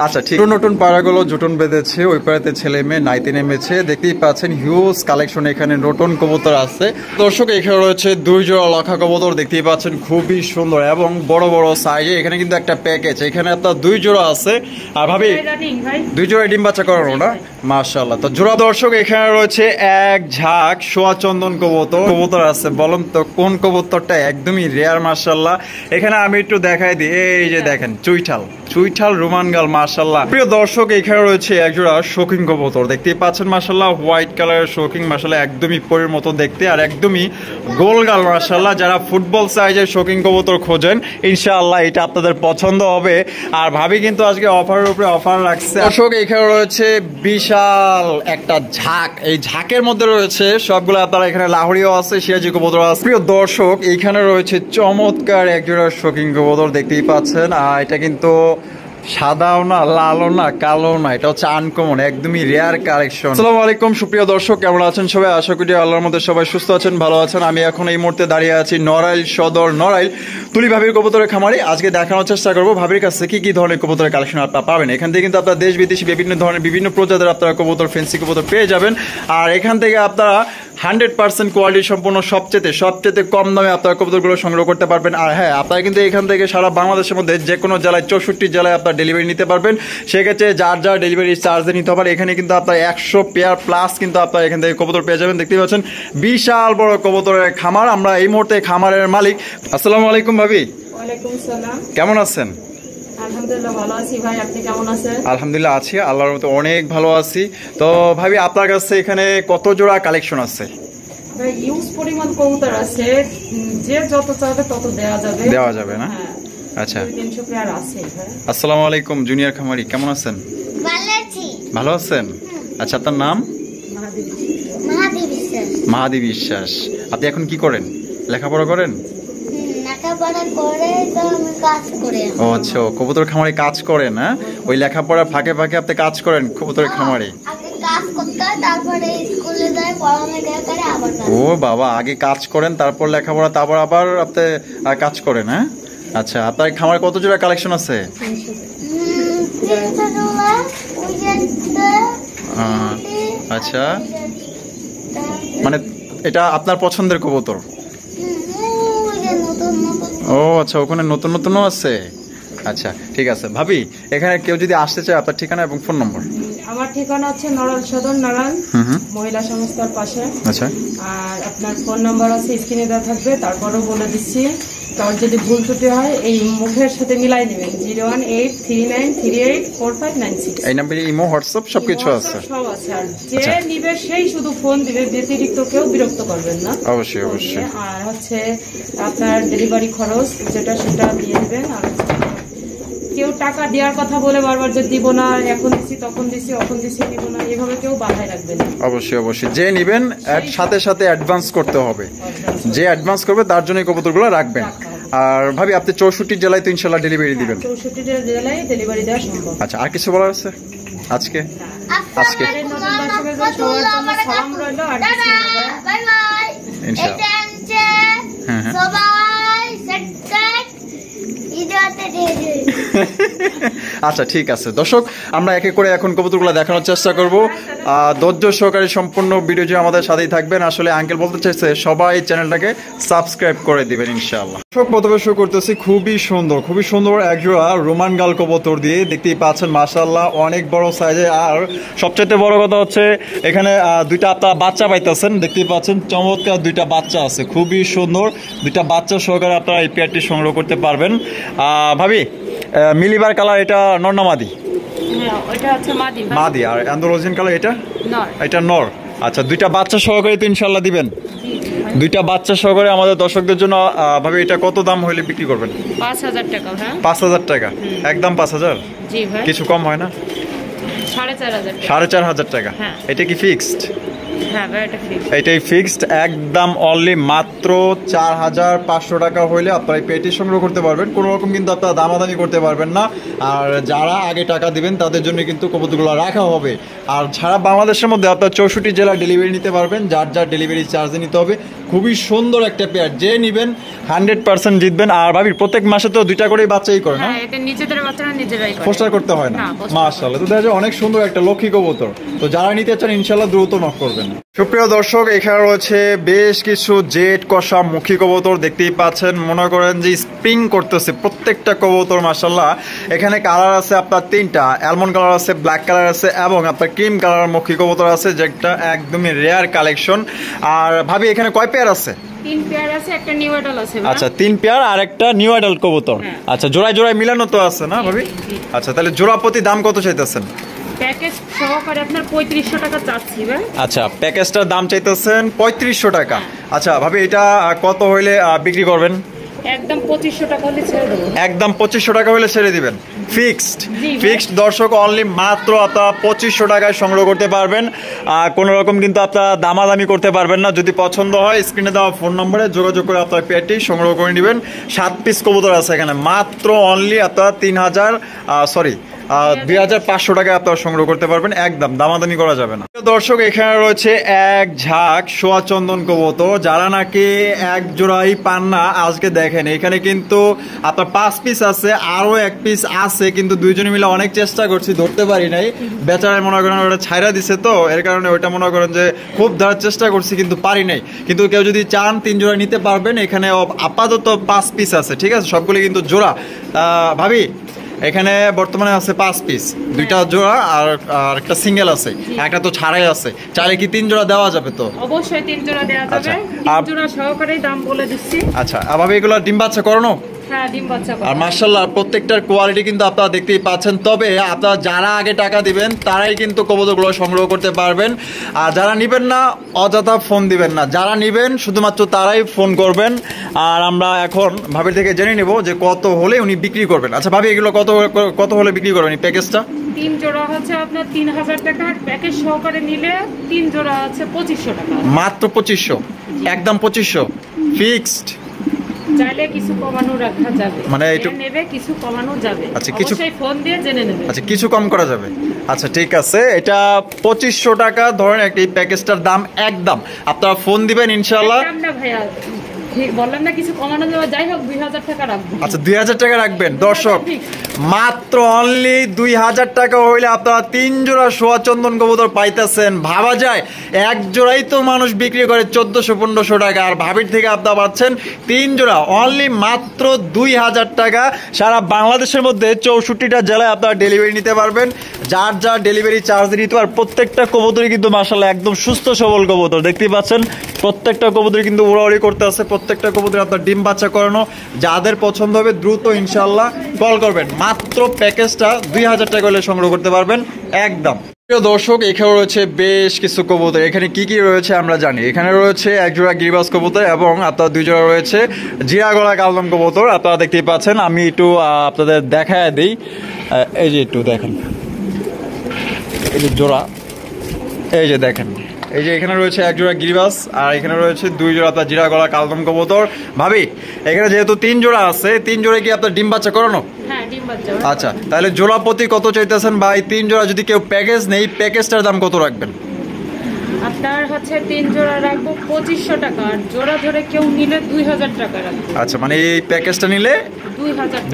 আচ্ছা ঠিক নতুন পাড়াগুলো জুটন বেঁধেছে ওই পাড়াতে ছেলে মেয়ে নাইতে নেমেছে দেখতেই পাচ্ছেন হিউজ কালেকশন এখানে নতুন কবুতর আছে দর্শক এখানে রয়েছে 2 জোড়া লক্ষা কবুতর দেখতেই পাচ্ছেন খুবই সুন্দর এবং বড় বড় সাইজে এখানে কিন্তু একটা প্যাকেজ এখানে আপনার 2 জোড়া আছে আর ভাবি 2 জোড়া ডিম বাচ্চা করানো না মাশাআল্লাহ তো জোড়া দর্শক এখানে রয়েছে এক ঝাঁক সোয়া চন্দন কবুতর আছে বলুন তো কোন কবুতরটা একদমই রেয়ার মাশাআল্লাহ এখানে আমি একটু দেখাই দিই এই যে দেখেন চুইঠাল রোমান গাল মাশাআল্লাহ প্রিয় দর্শক এখানে রয়েছে একজোড়া শৌখিন কবুতর দেখতেই পাচ্ছেন মাশাআল্লাহ হোয়াইট কালারের শৌখিন মাশাআল্লাহ একদমই পরীর মতো দেখতে আর একদমই গোল গাল মাশাআল্লাহ যারা ফুটবল সাইজের শৌখিন কবুতর খোঁজেন ইনশাআল্লাহ এটা আপনাদের পছন্দ হবে আর ভাবি কিন্তু আজকে অফারের উপরে অফার রাখছে দর্শক এখানে রয়েছে বিশাল একটা ঝাঁক এই ঝাঁকের মধ্যে রয়েছে সবগুলো আপনারা এখানে লাহোরিও আছে সিরাজি কবুতর আছে প্রিয় দর্শক এখানে রয়েছে চমৎকার একজোড়া শৌখিন কবুতর দেখতেই পাচ্ছেন আর এটা কিন্তু সাদাও না লালও না কালো না এটা হচ্ছে আনকমন একদমই রেয়ার কালেকশন আসসালামু আলাইকুম সুপ্রিয় দর্শক কেমন আছেন সবাই আশা করি আল্লাহর মধ্যে সবাই সুস্থ আছেন ভালো আছেন আমি এখন এই মুহূর্তে দাঁড়িয়ে আছি নড়াইল সদর নড়াইল তুলি ভাবির কবুতরের খামারে আজকে দেখানোর চেষ্টা করবো ভাবির কাছে কি ধরনের কবুতরের কালেকশন আপনারা পাবেন এখান থেকে কিন্তু আপনারা দেশ বিদেশি বিভিন্ন ধরনের বিভিন্ন প্রজাতির আপনারা কবুতর ফেন্সি কবুতর পেয়ে যাবেন আর এখান থেকে আপনারা 100% কোয়ালিটি সম্পূর্ণ সবচেয়ে কম দামে আপনারা কবুতরগুলো সংগ্রহ করতে পারবেন আর হ্যাঁ আপনারা কিন্তু এখান থেকে সারা বাংলাদেশের মধ্যে যে কোনো জেলায় 64 জেলায় আপনারা ডেলিভারি নিতে পারবেন সেক্ষেত্রে যার ডেলিভারি চার্জে নিতে পারে এখানে কিন্তু আপনার 100 পেয়ার প্লাস কিন্তু আপনারা এখান থেকে কবুতর পেয়ে যাবেন দেখতে পাচ্ছেন বিশাল বড় কবুতরের খামার আমরা এই মুহূর্তে খামারের মালিক আসসালামু আলাইকুম ভাবি ওয়ালাইকুম সালাম কেমন আছেন আলহামদুলিল্লাহ ভালো আছি ভাই আপনি কেমন আছেন আলহামদুলিল্লাহ আছি আল্লাহর মতো অনেক ভালো আছি তো ভাবি আপনার কাছে এখানে কত জোড়া কালেকশন আছে ভাই ইউজ পরিমাণ কবুতর আছে যে যত চাইবে তত দেওয়া যাবে না আচ্ছা 300 পেয়ার আছে ভাই আসসালামু আলাইকুম জুনিয়র খামারি কেমন আছেন ভালো আছেন আচ্ছা আপনার নাম মাহাদি বিশ্বাস আপনি এখন কি করেন লেখাপড়া করেন ও আচ্ছা কবুতর খামারে কাজ করেন হ্যাঁ ওই লেখাপড়া ফাঁকে ফাঁকে আপনি কাজ করেন কবুতরের খামারে ও বাবা আগে কাজ করেন তারপর লেখাপড়া তারপর আবার আপনি কাজ করেন হ্যাঁ আচ্ছা আপনার খামারে কত জোড়া কালেকশন আছে আচ্ছা মানে এটা আপনার পছন্দের কবুতর ও আচ্ছা ওখানে নতুনও আছে আচ্ছা ঠিক আছে ভাবি এখানে কেউ যদি আসতে চায় আপনার ঠিকানা এবং ফোন নম্বর আমার ঠিকানা হচ্ছে নড়াইল সদর নড়াইল মহিলা সংস্থার পাশে আচ্ছা আর আপনার ফোন নাম্বার আছে স্ক্রিনে দেওয়া থাকবে তারপরেও বলে দিচ্ছি তার যদি ভুল ত্রুটি হয় এই মুখের সাথে মিলাই নেবেন 01839384596 এই নম্বরে ইমো হোয়াটসঅ্যাপ সবকিছু আছে সব আছে আর যে নিবে সেই শুধু ফোন দিবে ব্যতিরিক্ত কেউ বিরক্ত করবেন না অবশ্যই আর হচ্ছে আপনার ডেলিভারি খরচ যেটা সেটা দিয়ে দিবেন আর কেউ টাকা দেওয়ার কথা বলে বারবার যে দিব না এখন দিছি তখন দিছি দিব না এভাবে কেউ বাধায় রাখবেন অবশ্যই যে নেবেন সাথে অ্যাডভান্স করতে হবে যে অ্যাডভান্স করবে তার জন্য কবুতরগুলো রাখবেন আর ভাবি আপনি 64 জেলায় তো ইনশাআল্লাহ ডেলিভারি দিবেন 64 জেলায় ডেলিভারি দেওয়া সম্ভব আচ্ছা আর কিছু বলার আছে আজকে নতুন দর্শকদের জন্য সবার জন্য সালাম রইলো আর বাই বাই ইনশাআল্লাহ সবাই আচ্ছা ঠিক আছে দর্শক আমরা একে করে এখন কবুতরগুলো দেখানোর চেষ্টা করব ধৈর্য সহকারে সম্পূর্ণ ভিডিও আমাদের সাথেই থাকবেন আসলে আঙ্কেল বলতে চাইছে সবাই চ্যানেলটাকে সাবস্ক্রাইব করে দিবেন ইনশাআল্লাহ প্রথমে শুরু করতেছি খুবই সুন্দর একজোড়া রোমান গাল কবুতর দিয়ে দেখতেই পাচ্ছেন মাশাআল্লাহ অনেক বড় সাইজে আর সবচেয়ে বড় কথা হচ্ছে এখানে দুইটা আপনারা বাচ্চা পাইতেছেন দেখতেই পাচ্ছেন চমৎকার দুইটা বাচ্চা আছে খুবই সুন্দর দুইটা বাচ্চা সহকারে আপনারা এই পেয়ারটি সংগ্রহ করতে পারবেন ভাবি মিলিবার কালার এটা নর না মাদি মাদি আর অ্যান্ডালুজিয়ান কালার এটা নর আচ্ছা দুইটা বাচ্চা সহকারে তো ইনশাআল্লাহ দিবেন দুইটা বাচ্চা সহকারে আমাদের দর্শকদের জন্য ভাবি এটা কত দাম হলে বিক্রি করবেন 5000 টাকা 5000 টাকা একদম 5000 জি ভাই কিছু কম হয় না 4500 4500 টাকা এটা কি ফিক্সড হ্যাঁ ভাই, এটা ফিক্সড। এটাই ফিক্সড একদম অনলি মাত্র 4500 টাকা হইলে আপনারা এই পেটি সংগ্রহ করতে পারবেন। কোনো রকম কিন্তু আপনারা দামাদামি করতে পারবেন না। আর যারা আগে টাকা দিবেন তাদের জন্য কিন্তু কবুতরগুলো রাখা হবে। আর সারা বাংলাদেশের মধ্যে আপনার 64 জেলা ডেলিভারি নিতে পারবেন, যার যার ডেলিভারি চার্জ নিতে হবে। খুবই সুন্দর একটা পেয়ার, যে নেবেন 100% জিতবেন। আর ভাবি প্রত্যেক মাসে তো 2টা করেই বাচ্চাই করে না? হ্যাঁ, এটা নিজেদের বাচ্চারা নিজেরাই করে, পোস্টার করতে হয় না। মাশাআল্লাহ, তো দেখা যায় অনেক সুন্দর একটা লক্ষ্মী কবুতর। তো যারা নিতে চান ইনশাআল্লাহ দ্রুত নক করবেন। সুপ্রিয় দর্শক, এখানে রয়েছে বেশ কিছু জেড কষা মুখী কবুতর, দেখতেই পাচ্ছেন। মনে করেন যে স্প্রিং করতেছে প্রত্যেকটা কবুতর মাশাআল্লাহ। এখানে কালার আছে আপনার 3টা, অ্যালমন্ড কালার আছে, ব্ল্যাক কালার আছে এবং আপনার ক্রিম কালার মুখী কবুতর আছে, যেটা একদমই রেয়ার কালেকশন। আর ভাবি এখানে কয় পেয়ার আছে? 3 পেয়ার আছে, একটা নিউ অ্যাডাল্ট আছে। আচ্ছা, 3 পেয়ার আর একটা নিউ অ্যাডাল্ট কবুতর। আচ্ছা, জোড়ায় জোড়ায় মিলানো তো আছে না ভাবি? আচ্ছা, তাহলে জোড়া প্রতি দাম কত চাইতেছেন? প্যাকেজ সহকারে আপনার 3500 টাকা চাচ্ছি ভাই। আচ্ছা, প্যাকেজটার দাম চাইতেছেন 3500 টাকা। আচ্ছা ভাবি, এটা কত হইলে বিক্রি করবেন? একদম 2500 টাকা হলে ছেড়ে দেবো। একদম 2500 টাকা হলে ছেড়ে দিবেন? ফিক্সড? ফিক্সড দর্শক, অনলি মাত্র আপনারা 2500 টাকায় সংগ্রহ করতে পারবেন। কোনো রকম কিন্তু আপনারা দামাদামি করতে পারবেন না। যদি পছন্দ হয় স্ক্রিনে দেওয়া ফোন নম্বরে যোগাযোগ করে আপনার পেয়ারটি সংগ্রহ করে নেবেন। 7 পিস কবুতর আছে এখানে, মাত্র অনলি আপনারা 2500 টাকায় আপনারা সংগ্রহ করতে পারবেন। একদম দামাদামি করা যাবে না। দর্শক, এখানে রয়েছে এক ঝাঁক সোয়া চন্দন কবুতর, যারা নাকি এক জোড়াই পান না। আজকে দেখেন এখানে কিন্তু আপনার 5 পিস আছে, আরো 1 পিস আছে, কিন্তু দুইজনে মিলে অনেক চেষ্টা করছি, ধরতে পারি নাই। বেচারায় মনে করেন ওটা ছাইরা দিছে, তো এর কারণে ওইটা মনে করেন যে খুব ধরার চেষ্টা করছি কিন্তু পারি নাই। কিন্তু কেউ যদি চান 3 জোড়া নিতে পারবেন। এখানে আপাতত 5 পিস আছে, ঠিক আছে? সবগুলি কিন্তু জোড়া। ভাবি এখানে বর্তমানে আছে 5 পিস, 2টা জোড়া আর একটা সিঙ্গেল আছে, একটা তো ছাড়াই আছে। চাইলে কি 3 জোড়া দেওয়া যাবে? তো অবশ্যই 3 জোড়া দেওয়া যাবে। 3 জোড়া সহকারে দাম বলে দিচ্ছি। আচ্ছা, আবার এগুলো ডিম বাচ্চা করানো? হ্যাঁ, ডিম বাচ্চা করে। আর মাশাআল্লাহ প্রত্যেকটার কোয়ালিটি কিন্তু আপনারা দেখতেই পাচ্ছেন। তবে আপনারা যারা আগে টাকা দিবেন তারাই কিন্তু কবুতরগুলো সংগ্রহ করতে পারবেন। আর যারা নেবেন না অযথা ফোন দিবেন না, যারা নেবেন শুধুমাত্র তারাই ফোন করবেন। আর আমরা এখন ভাবির থেকে জেনে নেব যে কত হলে উনি বিক্রি করবেন। আচ্ছা ভাবি, এগুলো কত হলে বিক্রি করবেন এই প্যাকেজটা? 3 জোড়া হচ্ছে আপনার 3000 টাকা, প্যাকেজ সহকারে নিলে 3 জোড়া আছে 2500 টাকা। মাত্র 2500? একদম 2500 ফিক্সড? চাইলে কিছু কমানো রাখা যাবে, মানে একটু নেবে কিছু কমানো যাবে। আচ্ছা, কিছু অবশ্যই ফোন দিয়ে জেনে নেবে। আচ্ছা, কিছু কম করা যাবে। আচ্ছা ঠিক আছে, এটা 2500 টাকা ধরেন এই প্যাকেজটার দাম। একদম আপনারা ফোন দিবেন ইনশাআল্লাহ। না ভাইয়া, বললাম না কিছু কমানো যাবে, যাই হোক 2000 টাকা রাখবো। আচ্ছা, 2000 টাকা রাখবেন। দর্শক, মাত্র অনলি 2000 টাকা হইলে আপনারা 3 জোড়া সোয়া চন্দন কবুতর পাইতেছেন। ভাবা যায় এক জোড়াই তো মানুষ বিক্রি করে 1400-1500 টাকা, আর ভাবির থেকে আপনারা পাচ্ছেন 3 জোড়া অনলি মাত্র 2000 টাকা। সারা বাংলাদেশের মধ্যে 64টা জেলায় আপনারা ডেলিভারি নিতে পারবেন। যার যার ডেলিভারি চার্জ দিতে পার। প্রত্যেকটা কবুতরই কিন্তু মাশাআল্লাহ একদম সুস্থ সবল কবুতর, দেখতেই পাচ্ছেন। প্রত্যেকটা কবুতরই কিন্তু উড়াউড়ি করতে আছে, প্রত্যেকটা কবুতর আপনার ডিম বাচ্চা করানো। যাদের পছন্দ হবে দ্রুত ইনশাআল্লাহ কল করবেন। মাত্র প্যাকেজটা 2000 টাকা হলে সংগ্রহ করতে পারবেন একদম। প্রিয় দর্শক, এখানে রয়েছে বেশ কিছু কবুতর। এখানে কি কি রয়েছে আমরা জানি। এখানে রয়েছে এক জোড়া গিরিবাজ কবুতর এবং আপনার 2 জোড়া রয়েছে জিরা গলা কালদম কবুতর। আপনারা দেখতেই পাচ্ছেন। আমি একটু আপনাদের দেখায় দিই। এই যে একটু দেখেন, এই যে জোড়া, এই যে দেখেন, এই যে এখানে রয়েছে এক জোড়া গিরিবাস আর এখানে রয়েছে 2 জোড়া আপনার জিরা গলা কালদম কবুতর। ভাবি এখানে যেহেতু 3 জোড়া আছে, 3 জোড়া কি আপনার ডিম বাচ্চা করানো? হ্যাঁ, ডিম বাচ্চা। আচ্ছা, তাহলে জোড়া প্রতি কত চাইতেছেন? বা এই 3 জোড়া যদি কেউ প্যাকেজ নেই, প্যাকেজটার দাম কত রাখবেন? আপনার হচ্ছে 3 জোড়া রাখবো 2500 টাকা, আর জোড়া ধরে কেউ নিলে 2000 টাকা রাখবো। আচ্ছা, মানে এই প্যাকেজটা নিলে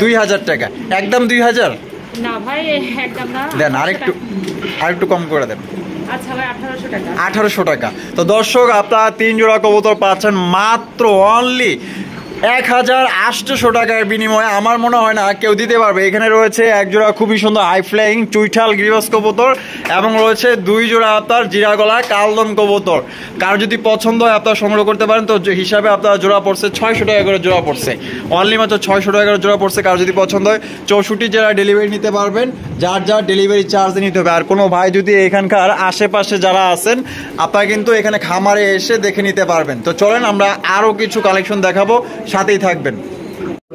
2000 টাকা। একদম 2000 না ভাই, একদম না। দেন আরেকটু কম করে দেন। আচ্ছা ভাই, 1800 টাকা। 1800 টাকা। তো দর্শক, আপনারা 3 জোড়া কবুতর পাচ্ছেন মাত্র অনলি 1800 টাকার বিনিময়ে। আমার মনে হয় না কেউ দিতে পারবে। এখানে রয়েছে এক জোড়া খুবই সুন্দর হাই ফ্লাইং চুইঠাল গিরিবাস কবুতর এবং রয়েছে 2 জোড়া আপনার জিরা গলা কালদম কবুতর। কার যদি পছন্দ হয় আপনারা সংগ্রহ করতে পারেন। তো হিসাবে আপনার জোড়া পড়ছে 600 টাকা করে জোড়া পড়ছে, অনলি মাত্র 600 টাকা করে জোড়া পড়ছে। কার যদি পছন্দ হয় 64 জেলা ডেলিভারি নিতে পারবেন। যার যার ডেলিভারি চার্জ নিতে হবে। আর কোনো ভাই যদি এখানকার আশেপাশে যারা আছেন আপনারা কিন্তু এখানে খামারে এসে দেখে নিতে পারবেন। তো চলেন আমরা আরও কিছু কালেকশন দেখাবো, সাথেই থাকবেন।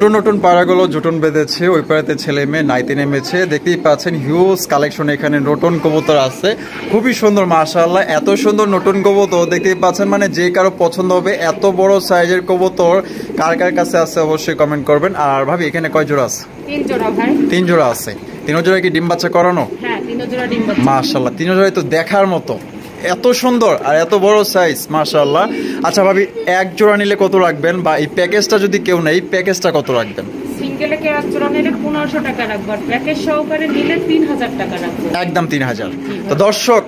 নতুন নতুন পায়রাগুলো জুটন বেঁধেছে, ওই পাড়াতে ছেলে মেয়ে নাইতে নেমেছে। দেখতেই পাচ্ছেন হিউজ কালেকশন এখানে নতুন কবুতর আছে, খুবই সুন্দর মাশাআল্লাহ। এত সুন্দর নতুন কবুতর দেখতেই পাচ্ছেন, মানে যে কারো পছন্দ হবে এত বড় সাইজের কবুতর কার কার কাছে আছে অবশ্যই কমেন্ট করবেন। আর ভাবি এখানে কয় জোড়া আছে? 3 জোড়া ভাই। 3 জোড়া আছে। 3 জোড়া কি ডিম বাচ্চা করানো? হ্যাঁ 3 জোড়া ডিম বাচ্চা। মাশাআল্লাহ 3 জোড়াই তো দেখার মতো, এত সুন্দর আর এত বড় সাইজ মাশাআল্লাহ। আচ্ছা ভাবি এক জোড়া নিলে কত রাখবেন, বা এই প্যাকেজটা যদি কেউ নেয় এই প্যাকেজটা কত রাখবেন? সিঙ্গেলে কে এক জোড়া নিলে 1500 টাকা রাখবো, আর প্যাকেজ সহকারে নিলে 3000 টাকা রাখবো। একদম 3000। তো দর্শক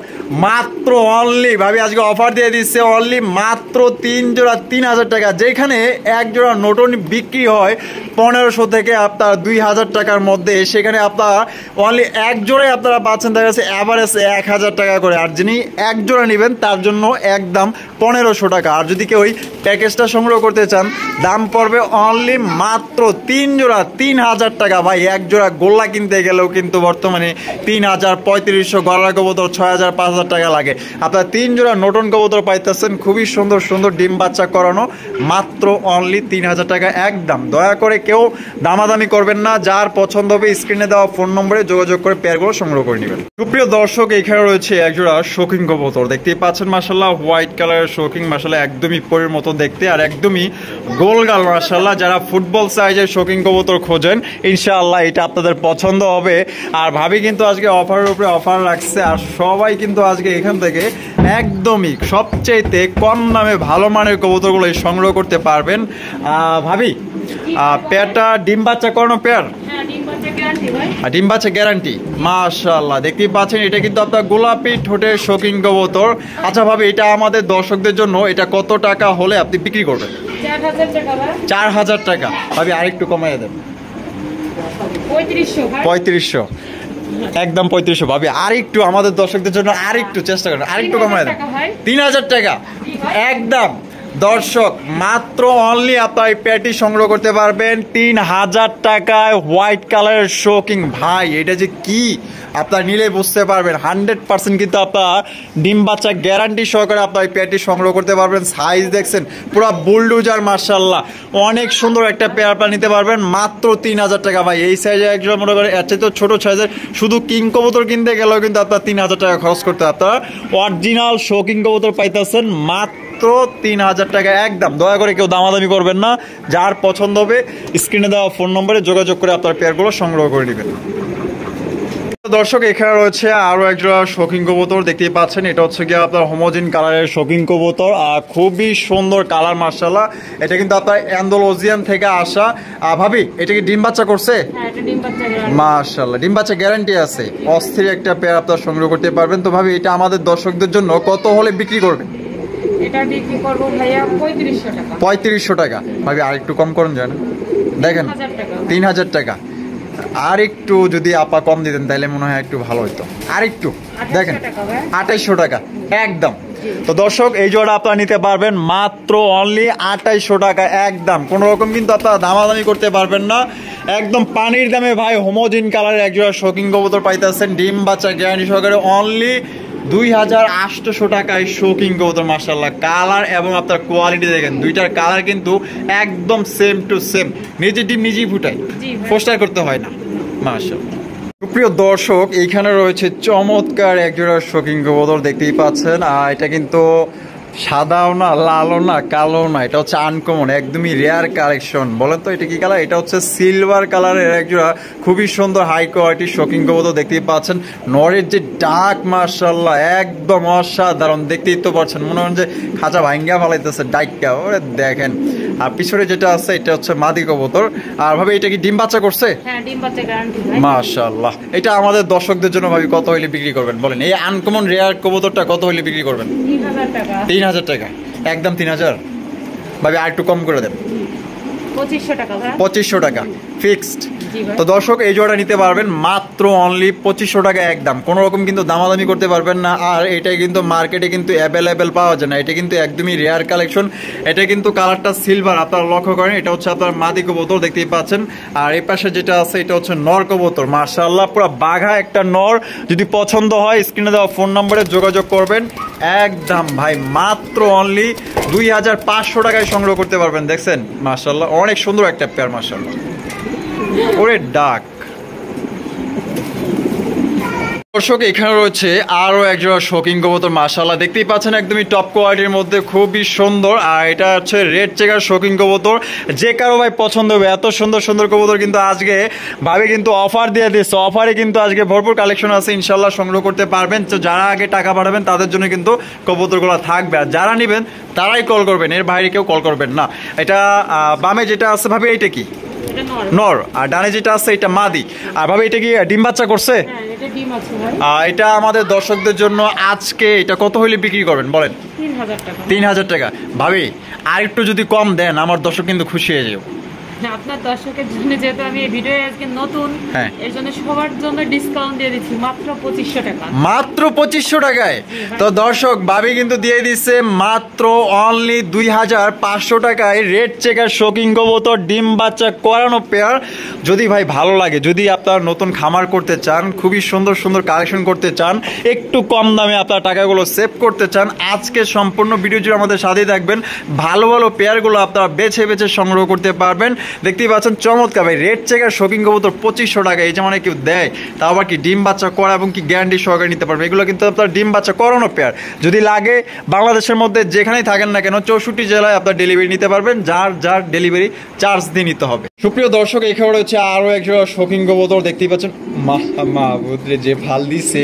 মাত্র অনলি ভাবি আজকে অফার দিয়ে দিচ্ছে, অনলি মাত্র 3 জোড়া 3000 টাকা। যেখানে এক জোড়া নতুন বিক্রি হয় 1500 থেকে আপনার 2000 টাকার মধ্যে, সেখানে আপনারা অনলি এক জোড়াই আপনারা পাচ্ছেন দেখা যাচ্ছে অ্যাভারেজ 1000 টাকা করে। আর যিনি এক জোড়া নেবেন তার জন্য একদম 1500 টাকা। আর যদি কেউ ওই প্যাকেজটা সংগ্রহ করতে চান দাম পড়বে অনলি মাত্র 3 জোড়া 3000 টাকা। ভাই এক জোড়া গোল্লা কিনতে গেলেও কিন্তু বর্তমানে 3000, 3500, গলার কবুতর 6000, 5000 টাকা লাগে। আপনার 3 জোড়া নতুন কবুতর পাইতেছেন খুবই সুন্দর সুন্দর ডিম বাচ্চা করানো, মাত্র অনলি 3000 টাকা একদম। দয়া করে কেউ দামাদামি করবেন না, যার পছন্দ হবে স্ক্রিনে দেওয়া ফোন নম্বরে যোগাযোগ করে পেয়ারগুলো সংগ্রহ করে নেবেন। সুপ্রিয় দর্শক এখানে রয়েছে এক জোড়া শৌখিন কবুতর, দেখতেই পাচ্ছেন মাশাআল্লাহ হোয়াইট কালারের শৌখিন, মাশাআল্লাহ একদমই পরের মতো দেখতে আর একদমই গোলগাল মাশাআল্লাহ। যারা ফুটবল সাইজের শৌখিন কবুতর খোঁজেন ইনশাআল্লাহ এটা আপনাদের পছন্দ হবে। আর ভাবি কিন্তু আজকে অফারের উপরে অফার রাখছে, আর সবাই কিন্তু আজকে এখান থেকে একদমই সবচেয়েতে কম দামে ভালো মানের কবুতরগুলো সংগ্রহ করতে পারবেন। ভাবি পেয়ারটা ডিম বাচ্চা করানো পেয়ার? হ্যাঁ ডিম বাচ্চা গ্যারান্টি ভাই। ডিম বাচ্চা গ্যারান্টি মাশাআল্লাহ। দেখতেই পাচ্ছেন এটা কিন্তু আপনার গোলাপি ঠোঁটের শৌখিন কবুতর। আচ্ছা ভাবি এটা আমাদের দর্শকদের জন্য এটা কত টাকা হলে আপনি বিক্রি করবেন? 4000 টাকা ভাই। 4000 টাকা। ভাবি আরেকটু কমাই দেন। 3500 ভাই। 3500 একদম 3500। ভাবি আরেকটু আমাদের দর্শকদের জন্য আরেকটু চেষ্টা করেন, আরেকটু কমাই দেন। 3000 টাকা একদম। দর্শক মাত্র অনলি আপনার এই প্যাটি সংগ্রহ করতে পারবেন 3000 টাকায় হোয়াইট কালারের শৌখিন। ভাই এটা যে কি আপনার নিলে বুঝতে পারবেন 100% কিন্তু আপনার ডিম বাচ্চা গ্যারান্টি সহকারে আপনার এই প্যাটি সংগ্রহ করতে পারবেন। সাইজ দেখছেন পুরো বুলডোজার মাশাআল্লাহ, অনেক সুন্দর একটা পেয়ার আপনার নিতে পারবেন মাত্র 3000 টাকা। ভাই এই সাইজে একজন মনে করেন এর চাইতে ছোট সাইজের শুধু কিং কবুতর কিনতে গেলেও কিন্তু আপনার 3000 টাকা খরচ করতে, আপনার অরিজিনাল শৌখিন কবুতর পাইতেছেন মাত্র 3000 টাকা একদম। দয়া করে কেউ দামাদামি করবেন না, যার পছন্দ হবে স্ক্রিনে দেওয়া ফোন নম্বরে যোগাযোগ করে আপনার পেয়ারগুলো সংগ্রহ করে নেবেন। দর্শক এখানে রয়েছে আরো একটা শৌখিন কবুতর, দেখতেই পাচ্ছেন এটা হচ্ছে গিয়ে আপনার হোমোজিন কালারের শৌখিন কবুতর, আর খুবই সুন্দর কালার মাশাআল্লাহ। এটা কিন্তু আপনার অ্যান্ডালুসিয়ান থেকে আসা। ভাবি এটা কি ডিম বাচ্চা করছে? হ্যাঁ এটা ডিম বাচ্চা গ্যারান্টি মাশাআল্লাহ, ডিম বাচ্চা গ্যারান্টি আছে। অস্থির একটা পেয়ার আপনার সংগ্রহ করতে পারবেন। তো ভাবি এটা আমাদের দর্শকদের জন্য কত হলে বিক্রি করবেন? এটা বিক্রি করব ভাইয়া 3500 টাকা। 3500 টাকা। ভাবি আরেকটু কম করেন যায় না? দেখেন 3000 টাকা। আর একটু যদি আপা কম দিতেন তাহলে মনে হয় একটু ভালো হতো। আর একটু দেখেন 2800 টাকা একদম। তো দর্শক এই জোড়া আপনারা নিতে পারবেন মাত্র অনলি 2800 টাকা একদম। কোনো রকম কিন্তু আপনারা দামাদামি করতে পারবেন না, একদম পানির দামে ভাই হোমোজিন কালারের এক জোড়া শৌখিন কবুতর পাইতেছেন ডিম বাচ্চা গ্যারান্টি সহকারে অনলি 2800 টাকায় শৌখিন কবুতর মাশাআল্লাহ। কালার এবং আপনার কোয়ালিটি দেখেন, দুইটার কালার কিন্তু একদম সেম টু সেম। নিজে ডিম নিজেই ফুটায়, পোস্টার করতে হয় না মাশাআল্লাহ। সুপ্রিয় দর্শক এইখানে রয়েছে চমৎকার একজোড়া শৌখিন কবুতর, দেখতেই পাচ্ছেন। আর এটা কিন্তু সাদাও না, লালও না, কালো না, এটা হচ্ছে আনকমন একদমই রেয়ার কালেকশন। বলেন তো এটা কি কালার? এটা হচ্ছে সিলভার কালারের একজোড়া খুবই সুন্দর হাই কোয়ালিটির শৌখিন কবুতর, দেখতেই পাচ্ছেন। নরের যে ডাক মাশাআল্লাহ একদম অসাধারণ, দেখতেই তো পাচ্ছেন মনে হয় যে খাঁচা ভাঙ্গা ফালাইতেছে ডাইকা, ওরে দেখেন। আর পিছনে যেটা আছে এটা হচ্ছে মাদি কবুতর। আর ভাবে এটা কি ডিম বাচ্চা করছে? হ্যাঁ ডিম বাচ্চা গ্যারান্টি ভাই। মাশাআল্লাহ। এটা আমাদের দর্শকদের জন্য ভাবি কত হইলে বিক্রি করবেন বলেন? এই আনকমন রেয়ার কবুতরটা কত হইলে বিক্রি করবেন? 3000 টাকা। 3000 টাকা একদম। 3000 ভাবি আর একটু কম করে দেন। 2500 টাকা ভাই। 2500 টাকা ফিক্সড। তো দর্শক এই জোড়াটা নিতে পারবেন মাত্র অনলি 2500 টাকা একদম, কোনো রকম কিন্তু দামাদামি করতে পারবেন না। আর এটা কিন্তু মার্কেটে কিন্তু অ্যাভেলেবেল পাওয়া যায় না, এটা কিন্তু একদমই রেয়ার কালেকশন। এটা কিন্তু কালারটা সিলভার, আপনারা লক্ষ্য করেন। এটা হচ্ছে আপনার মাদি কবুতর দেখতেই পাচ্ছেন। আর এই পাশে যেটা আছে এটা হচ্ছে নর কবুতর, মাশাআল্লাহ পুরো বাঘা একটা নর। যদি পছন্দ হয় স্ক্রিনে দেওয়া ফোন নম্বরে যোগাযোগ করবেন। একদম ভাই মাত্র অনলি 2500 টাকায় সংগ্রহ করতে পারবেন। দেখছেন মাশাআল্লাহ অনেক সুন্দর একটা পেয়ার, মাশাআল্লাহ ওরে ডাক। দর্শক এখানে রয়েছে আরো একজোড়া শৌখিন কবুতর, মাশাআল্লাহ দেখতেই পাচ্ছেন একদমই টপ কোয়ালিটির মধ্যে, খুবই সুন্দর। আর এটা হচ্ছে রেড চেকার শৌখিন কবুতর। যে কারো ভাই পছন্দ হবে এত সুন্দর সুন্দর কবুতর কিন্তু আজকে ভাবে কিন্তু অফার দিয়ে দিচ্ছে। অফারে কিন্তু আজকে ভরপুর কালেকশন আছে, ইনশাল্লাহ সংগ্রহ করতে পারবেন। তো যারা আগে টাকা পাঠাবেন তাদের জন্য কিন্তু কবুতরগুলো থাকবে, আর যারা নেবেন তারাই কল করবেন, এর বাইরে কেউ কল করবেন না। এটা বামে যেটা আছে ভাবে এইটা কি নর, আর ডানে যেটা আছে এটা মাদি। আর ভাবে এটা কি ডিম বাচ্চা করছে? এটা আমাদের দর্শকদের জন্য আজকে এটা কত হইলে বিক্রি করবেন বলেন? 3000 টাকা। ভাবি আর একটু যদি কম দেন আমার দর্শক কিন্তু খুশি হয়ে যাবে। আপনার দর্শকের জন্য যেহেতু আমি এই ভিডিও আজকে নতুন, এর জন্য সবার জন্য ডিসকাউন্ট দিয়ে দিচ্ছি মাত্র 2500 টাকা। মাত্র 2500 টাকায়। তো দর্শক ভাবি কিন্তু দিয়ে দিচ্ছে মাত্র অনলি 2500 টাকায় রেড চেকার শৌখিন কবুতর ডিম বাচ্চা করানো পেয়ার। যদি ভাই ভালো লাগে, যদি আপনার নতুন খামার করতে চান, খুবই সুন্দর সুন্দর কালেকশন করতে চান, একটু কম দামে আপনার টাকাগুলো সেভ করতে চান, আজকে সম্পূর্ণ ভিডিও জুড়ে আমাদের সাথেই থাকবেন। ভালো ভালো পেয়ারগুলো আপনারা বেছে বেছে সংগ্রহ করতে পারবেন। দেখতেই পাচ্ছেন চমৎকার ভাই রেড চেকার শৌখিন কবুতর 2500 টাকা। এই যে মানে কেউ দেয় তা আবার কি ডিম বাচ্চা করা এবং কি গ্যারান্টি সহকারে নিতে পারবে। এগুলো কিন্তু আপনার ডিম বাচ্চা করানো পেয়ার। যদি লাগে বাংলাদেশের মধ্যে যেখানেই থাকেন না কেন 64 জেলায় আপনার ডেলিভারি নিতে পারবেন, যার ডেলিভারি চার্জ দিয়ে নিতে হবে। সুপ্রিয় দর্শক এই খবর হচ্ছে আরো একজোড়া শৌখিন কবুতর দেখতেই পাচ্ছেন, মাহবুদরে যে ভাল দিছে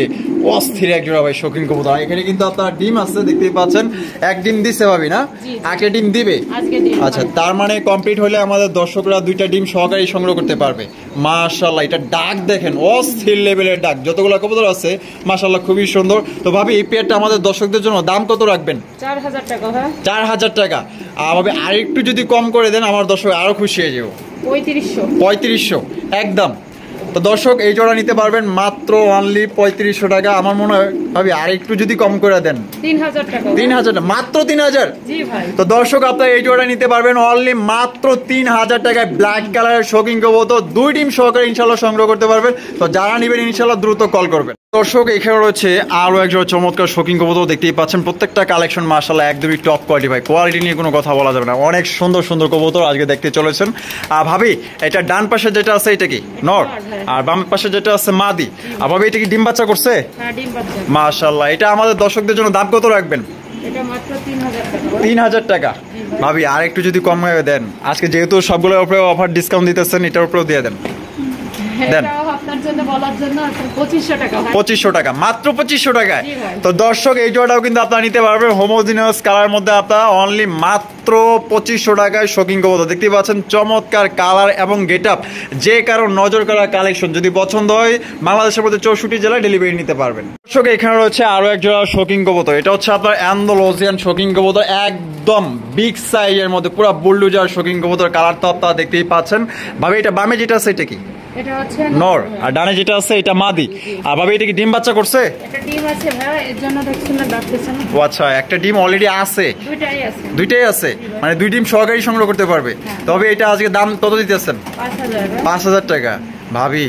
অস্থির একজোড়া ভাই শৌখিন কবুতর। এখানে কিন্তু আপনার ডিম আছে দেখতেই পাচ্ছেন, এক ডিম দিছে ভাবি না? একটা ডিম দিবে। আচ্ছা তার মানে কমপ্লিট হলে আমাদের দর্শকরা 2টা ডিম সহকারে সংগ্রহ করতে পারবে। মাশাআল্লাহ এটা ডাক দেখেন অস্থির লেভেলের ডাক, যতগুলো কবুতর আছে মাশাআল্লাহ খুবই সুন্দর। তো ভাবি এই পেয়ারটা আমাদের দর্শকদের জন্য দাম কত রাখবেন? 4000 টাকা। হ্যাঁ 4000 টাকা। ভাবি আরেকটু যদি কম করে দেন আমার দর্শক আরো খুশি হয়ে যাবো। 3500 একদম। তো দর্শক এই জোড়া নিতে পারবেন মাত্র অনলি 3500 টাকা। আমার মনে হয় ভাবি আর একটু যদি কম করে দেন 3000 টাকা। 3000 মাত্র 3000। জি ভাই। তো দর্শক আপনারা এই জোড়া নিতে পারবেন অনলি মাত্র 3000 টাকায় ব্ল্যাক কালারের শৌখিন কবুতর 2 ডিম সহকারে ইনশাআল্লাহ সংগ্রহ করতে পারবেন। তো যারা নেবেন ইনশাআল্লাহ দ্রুত কল করবেন। দর্শক এখানে রয়েছে আরো একজোড়া চমৎকার শৌখিন কবুতর দেখতেই পাচ্ছেন, প্রত্যেকটা কালেকশন মাশাআল্লাহ একদমই টপ কোয়ালিটি ভাই, কোয়ালিটি নিয়ে কোনো কথা বলা যাবে না। অনেক সুন্দর সুন্দর কবুতর আজকে দেখতে চলেছেন। ভাবি এটা ডান পাশে যেটা আছে এটা কি নর, আর বাম পাশে যেটা আছে মাদি। আর ভাবি এটা কি ডিম বাচ্চা করছে? হ্যাঁ ডিম বাচ্চা। মাশাআল্লাহ এটা আমাদের দর্শকদের জন্য দাম কত রাখবেন? এটা মাত্র 3000 টাকা। 3000 টাকা। ভাবি আর একটু যদি কম করে দেন, আজকে যেহেতু সবগুলোর উপরে অফার ডিসকাউন্ট দিতেছেন এটার উপরেও দিয়ে দেন। আপনার জন্য বলার জন্য 2500 টাকা। 2500 টাকা মাত্র 2500 টাকায়। তো দর্শক এই জোড়াটাও কিন্তু আপনারা নিতে পারবেন হোমোজিনিয়াস কালার মধ্যে, আপনারা অনলি মাত্র 2500 টাকায় শৌখিন কবুতর দেখতে পাচ্ছেন, চমৎকার কালার এবং গেটআপ, যে কারো নজর করা কালেকশন। যদি পছন্দ হয় বাংলাদেশের মধ্যে 64 জেলায় ডেলিভারি নিতে পারবেন। দর্শক এখানে রয়েছে আরো এক জোড়া শৌখিন কবুতর, এটা হচ্ছে আপনার অ্যান্ডালুসিয়ান শৌখিন কবুতর, একদম বিগ সাইজের মধ্যে পুরো বুলডোজার শৌখিন কবুতর। কালার তো আপনারা দেখতেই পাচ্ছেন। ভাবে এটা বামে যেটা আছে এটা কি এটা হচ্ছে নর, আর ডানে যেটা আছে এটা মাদি। আর ভাবে এটা কি ডিম বাচ্চা করছে? এটা ডিম আছে ভাই, এর জন্য দেখছেন না ডাকতেছেন। ও আচ্ছা একটা ডিম অলরেডি আছে? দুইটাই আছে মানে 2 ডিম সহকারী সংগ্রহ করতে পারবে। তবে এটা আজকে দাম কত দিতেছেন? 5000 টাকা। ভাবি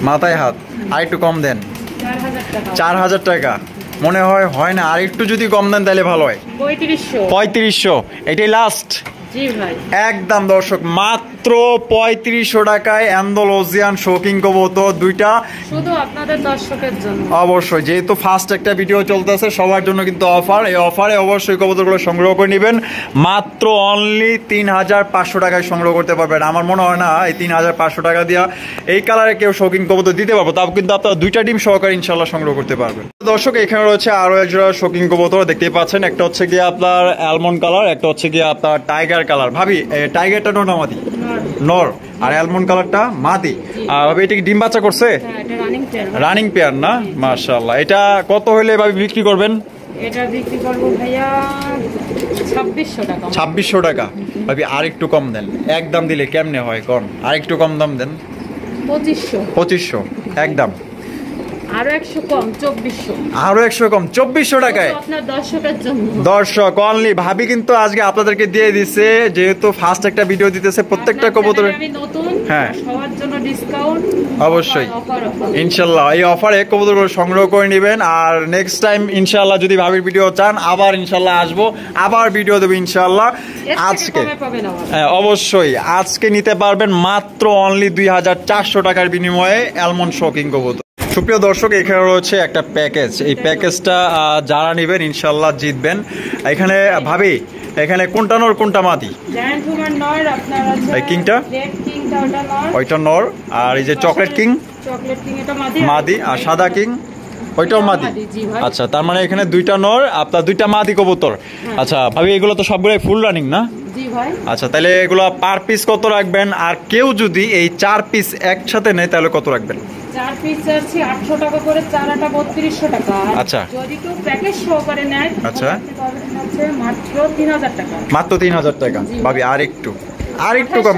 মাথায় হাত, আর একটু কম দেন। 4000 টাকা মনে হয় না, আর একটু যদি কম দেন তাহলে ভালো হয়। 3500 এটাই লাস্ট। জি ভাই একদম দর্শক মাত্র 3500 টাকায় অ্যান্ডালুসিয়ান শৌখিন কবুতর দুইটা, শুধু আপনাদের দর্শকের জন্য। অবশ্যই যেহেতু ফার্স্ট একটা ভিডিও চলতেছে সবার জন্য কিন্তু অফার, এই অফারে অবশ্যই কবুতরগুলো সংগ্রহ করে নেবেন। মাত্র অনলি 3500 টাকায় সংগ্রহ করতে পারবেন। আমার মনে হয় না এই 3500 টাকা দিয়া এই কালারে কেউ শৌখিন কবুতর দিতে পারবো, তাও কিন্তু আপনারা 2টা ডিম সহকারে ইনশাল্লাহ সংগ্রহ করতে পারবেন। দর্শক এখানে রয়েছে আরো একজোড়া শৌখিন কবুতর দেখতেই পাচ্ছেন, একটা হচ্ছে গিয়ে আপনার অ্যালমন্ড কালার, একটা হচ্ছে গিয়ে আপনার টাইগার কালার। ভাবি টাইগারটা নর না মাদি? নর, আর অ্যালমন্ড কালারটা মাদি। আর ভাবি এটা কি ডিম বাচ্চা করছে? এটা রানিং পেয়ার। রানিং পেয়ার না? মাশাআল্লাহ। এটা কত হলে ভাবি বিক্রি করবেন? এটা বিক্রি করবো ভাইয়া 2600 টাকা। 2600 টাকা ভাবি, আর একটু কম দেন, একদম দিলে কেমনে হয় কোন, আর একটু কম দাম দেন। 2500। 2500 একদম, আরো 100 কম 2400। আরো 100 কম 2400 টাকায় আপনার দর্শকের জন্য। দর্শক অনলি ভাবি কিন্তু আজকে আপনাদেরকে দিয়ে দিছে, যেহেতু ফার্স্ট একটা ভিডিও দিতেছে প্রত্যেকটা কবুতর। আমি নতুন, হ্যাঁ সবার জন্য ডিসকাউন্ট অবশ্যই ইনশাল্লাহ। এই অফারে কবুতরগুলো সংগ্রহ করে নেবেন, আর নেক্সট টাইম ইনশাল্লাহ যদি ভাবির ভিডিও চান আবার ইনশাল্লাহ আসবো, আবার ভিডিও দেবো ইনশাল্লাহ। আজকে হ্যাঁ অবশ্যই আজকে নিতে পারবেন মাত্র অনলি 2400 টাকার বিনিময়ে অ্যালমন্ড শোকিং কবুতর। সুপ্রিয় দর্শক, এখানে রয়েছে একটা প্যাকেজ, এই প্যাকেজটা যারা নেবেন ইনশাল্লাহ জিতবেন। এখানে ভাবি এখানে কোনটা নর কোনটা মাদি? কিংটা ওইটা নর, আর এই যে চকলেট কিং মাদি, আর সাদা কিং ওইটাও মাদি। আচ্ছা, তার মানে এখানে দুইটা নর আপনার দুইটা মাদি কবুতর। আচ্ছা ভাবি, এগুলো তো সবগুলোই ফুল রানিং না? আচ্ছা, তাহলে এগুলো পার পিস কত রাখবেন? আর কেউ যদি এই 4 পিস একসাথে নেয় তাহলে কত রাখবেন? 4 পিস আছে 800 টাকা করে, 4টা 3200 টাকা। আচ্ছা, যদি কেউ প্যাকেজ সহকারে নেয় আচ্ছা মাত্র 3000 টাকা। মাত্র 3000 টাকা ভাবি, আর একটু কম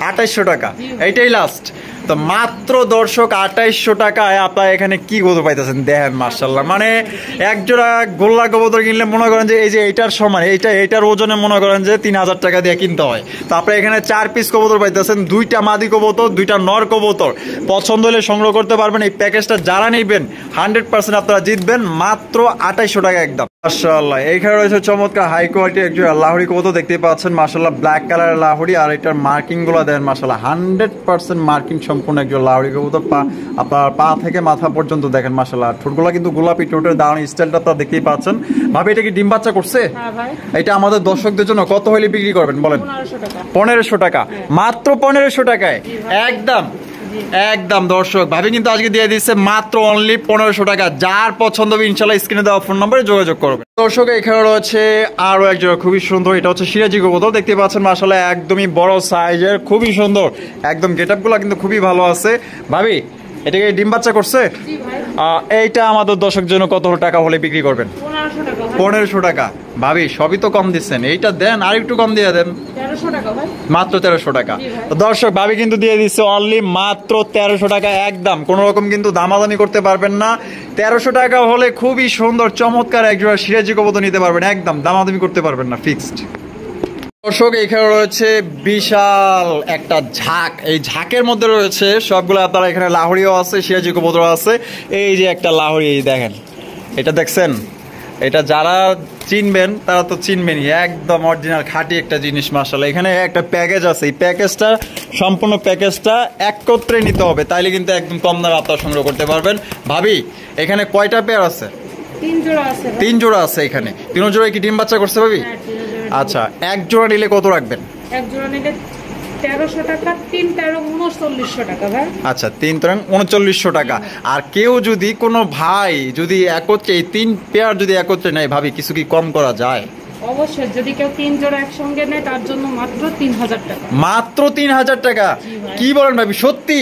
2800 টাকা, এইটাই লাস্ট। তো মাত্র দর্শক 2800 টাকায় আপনারা এখানে কি কবুতর পাইতেছেন দেখেন, মাশাআল্লাহ। মানে এক জোড়া গোল্লা কবুতর কিনলে মনে করেন যে এই যে এইটার সমান, এইটার ওজনে মনে করেন যে 3000 টাকা দিয়ে কিনতে হয়। তো আপনারা এখানে 4 পিস কবুতর পাইতেছেন, 2টা মাদি কবুতর 2টা নর কবুতর। পছন্দ হলে সংগ্রহ করতে পারবেন। এই প্যাকেজটা যারা নেবেন 100% আপনারা জিতবেন মাত্র 2800 টাকা একদম। মাশাআল্লাহ, এইখানে রয়েছে চমৎকার হাই কোয়ালিটি একজন লাহোরি কবুতর দেখতে পাচ্ছেন, মাশাআল্লাহ ব্ল্যাক কালারের লাহোরি। আর এটার মার্কিং গুলো দেন মাশাআল্লাহ 100% মার্কিং সম্পূর্ণ একজন লাহোরি কবুতর। আপনার পা থেকে মাথা পর্যন্ত দেখেন মাশাআল্লাহ, ঠোঁটগুলো কিন্তু গোলাপি, ঠোঁটের দাঁড়ানো স্টাইলটা আপনারা দেখতেই পাচ্ছেন। ভাবি এটা কি ডিম বাচ্চা করছে? হ্যাঁ ভাই। এটা আমাদের দর্শকদের জন্য কত হলে বিক্রি করবেন বলেন? 1500 টাকা মাত্র 1500 টাকায় একদম একদম। দর্শক ভাবি কিন্তু আজকে দিয়ে দিচ্ছে মাত্র অনলি 1500 টাকা। যার পছন্দ হবে ইনশাল্লাহ স্ক্রিনে দেওয়া ফোন নম্বরে যোগাযোগ করবে। দর্শক এখানে রয়েছে আরো এক জোড়া খুবই সুন্দর, এটা হচ্ছে সিরাজি কবুতর দেখতে পাচ্ছেন মাশাআল্লাহ, একদমই বড় সাইজের, খুবই সুন্দর, একদম গেটআপ গুলো কিন্তু খুবই ভালো আছে। ভাবি এটাকে ডিম বাচ্চা করছে? এইটা আমাদের দর্শক জন্য কত টাকা হলে বিক্রি করবেন? 1500 টাকা। ভাবি সবই তো কম দিচ্ছেন, এইটা দেন আর একটু কম দিয়ে দেন। মাত্র 1300 টাকা। দর্শক ভাবি কিন্তু দিয়ে দিচ্ছে অনলি মাত্র 1300 টাকা একদম, কোন রকম কিন্তু দামাদামি করতে পারবেন না। 1300 টাকা হলে খুবই সুন্দর চমৎকার একজোড়া সিরাজি কবুতর নিতে পারবেন, একদম দামাদামি করতে পারবেন না, ফিক্সড। দর্শক এখানে রয়েছে বিশাল একটা ঝাঁক, এই ঝাঁকের মধ্যে রয়েছে সবগুলো আপনারা এখানে লাহোরিও আছে, সিরাজি কবুতর আছে। এই যে একটা লাহোরি, এই দেখেন, এটা দেখছেন, এটা যারা চিনবেন তারা তো চিনবেনই, একদম অরিজিনাল খাঁটি একটা জিনিস মাশাআল্লাহ। এখানে একটা প্যাকেজ আছে, এই প্যাকেজটা সম্পূর্ণ প্যাকেজটা একত্রে নিতে হবে, তাইলে কিন্তু একদম কম দামে আপনারা সংগ্রহ করতে পারবেন। ভাবি এখানে কয়টা পেয়ার আছে? 3 জোড়া আছে। 3 জোড়া আছে এখানে। 3 জোড়ায় কি ডিম বাচ্চা করছে ভাবি? আচ্ছা, এক জোড়া নিলে কত রাখবেন? এক জোড়া নিলে 1300 টাকা, 3 13 3900 টাকা ভাই। আচ্ছা, 3 13 3900 টাকা। আর কেউ যদি কোনো ভাই যদি একত্রে এই 3 পেয়ার যদি একত্রে নেয় ভাবি কিছু কি কম করা যায়? অবশ্যই, যদি কেউ 3 জোড়া একসঙ্গে নেয় তার জন্য মাত্র 3000 টাকা। মাত্র 3000 টাকা? কি বলেন ভাবি, সত্যি?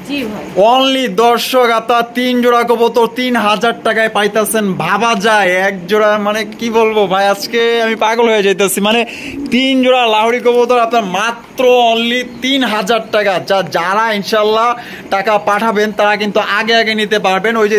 জি ভাই। অনলি দর্শক আপনার 3 জোড়া কবুতর 3000 টাকায় পাইতেছেন, ভাবা যায় এক জোড়া, মানে কি বলবো ভাই, আজকে আমি পাগল হয়ে যাইতেছি। মানে 3 জোড়া লাহোরি কবুতর আপনার মাত্র অনলি 3000 টাকা। যারা ইনশাল্লাহ টাকা পাঠাবেন তারা কিন্তু আগে আগে নিতে পারবেন। ওই যে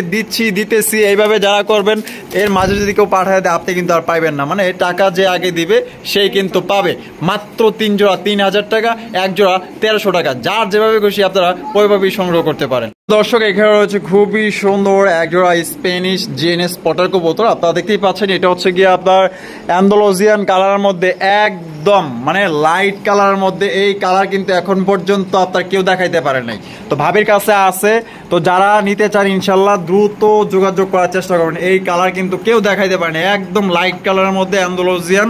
দিতেছি এইভাবে যারা করবেন, এর মাঝে যদি কেউ পাঠায় দেয় আপনি কিন্তু আর পাইবেন না, মানে টাকা যে আগে দিবে সেই কিন্তু পাবে। মাত্র 3 জোড়া 3000 টাকা, এক জোড়া 1300 টাকা। যার যেভাবে খুশি আপনারা ওইভাবেই সংগ্রহ করতে পারেন। দর্শক এখানে রয়েছে খুবই সুন্দর একজোড়া স্প্যানিশ জিএনএস স্পটার কবুতর, আপনারা দেখতেই পাচ্ছেন। এটা হচ্ছে গিয়ে আপনার অ্যান্ডালুসিয়ান কালারের মধ্যে, একদম মানে লাইট কালারের মধ্যে। এই কালার কিন্তু এখন পর্যন্ত আপনার কেউ দেখাইতে পারে নাই, তো ভাবির কাছে আছে। তো যারা নিতে চান ইনশাল্লাহ দ্রুত যোগাযোগ করার চেষ্টা করবেন। এই কালার কিন্তু কেউ দেখাইতে পারে না, একদম লাইট কালারের মধ্যে অ্যান্ডালুসিয়ান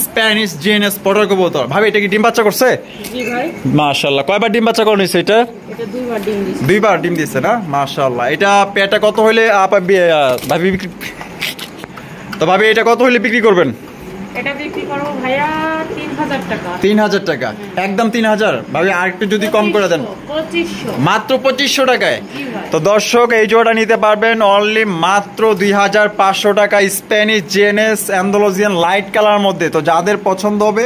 স্প্যানিশ জিএনএস স্পটার কবুতর। ভাবি এটা কি ডিম বাচ্চা করছে? জি ভাই। মাশাআল্লাহ, কয়বার ডিম বাচ্চা করে নিছে? এটা 2বার ডিম দিছে। 2বার ডিম দিছে না? মাশাআল্লাহ। এটা পেয়ারটা কত হইলে ভাবি, তো ভাবি এটা কত হইলে বিক্রি করবেন? এটা বিক্রি করবো ভাইয়া 3000 টাকা। 3000 টাকা, একদম 3000। ভাবি আর একটু যদি কম করে দেন। 2500, মাত্র 2500 টাকায়। জি ভাই। তো দর্শক এই জোড়াটা নিতে পারবেন অনলি মাত্র 2500 টাকা, Spanish GNS Andalusian light colour মধ্যে। তো যাদের পছন্দ হবে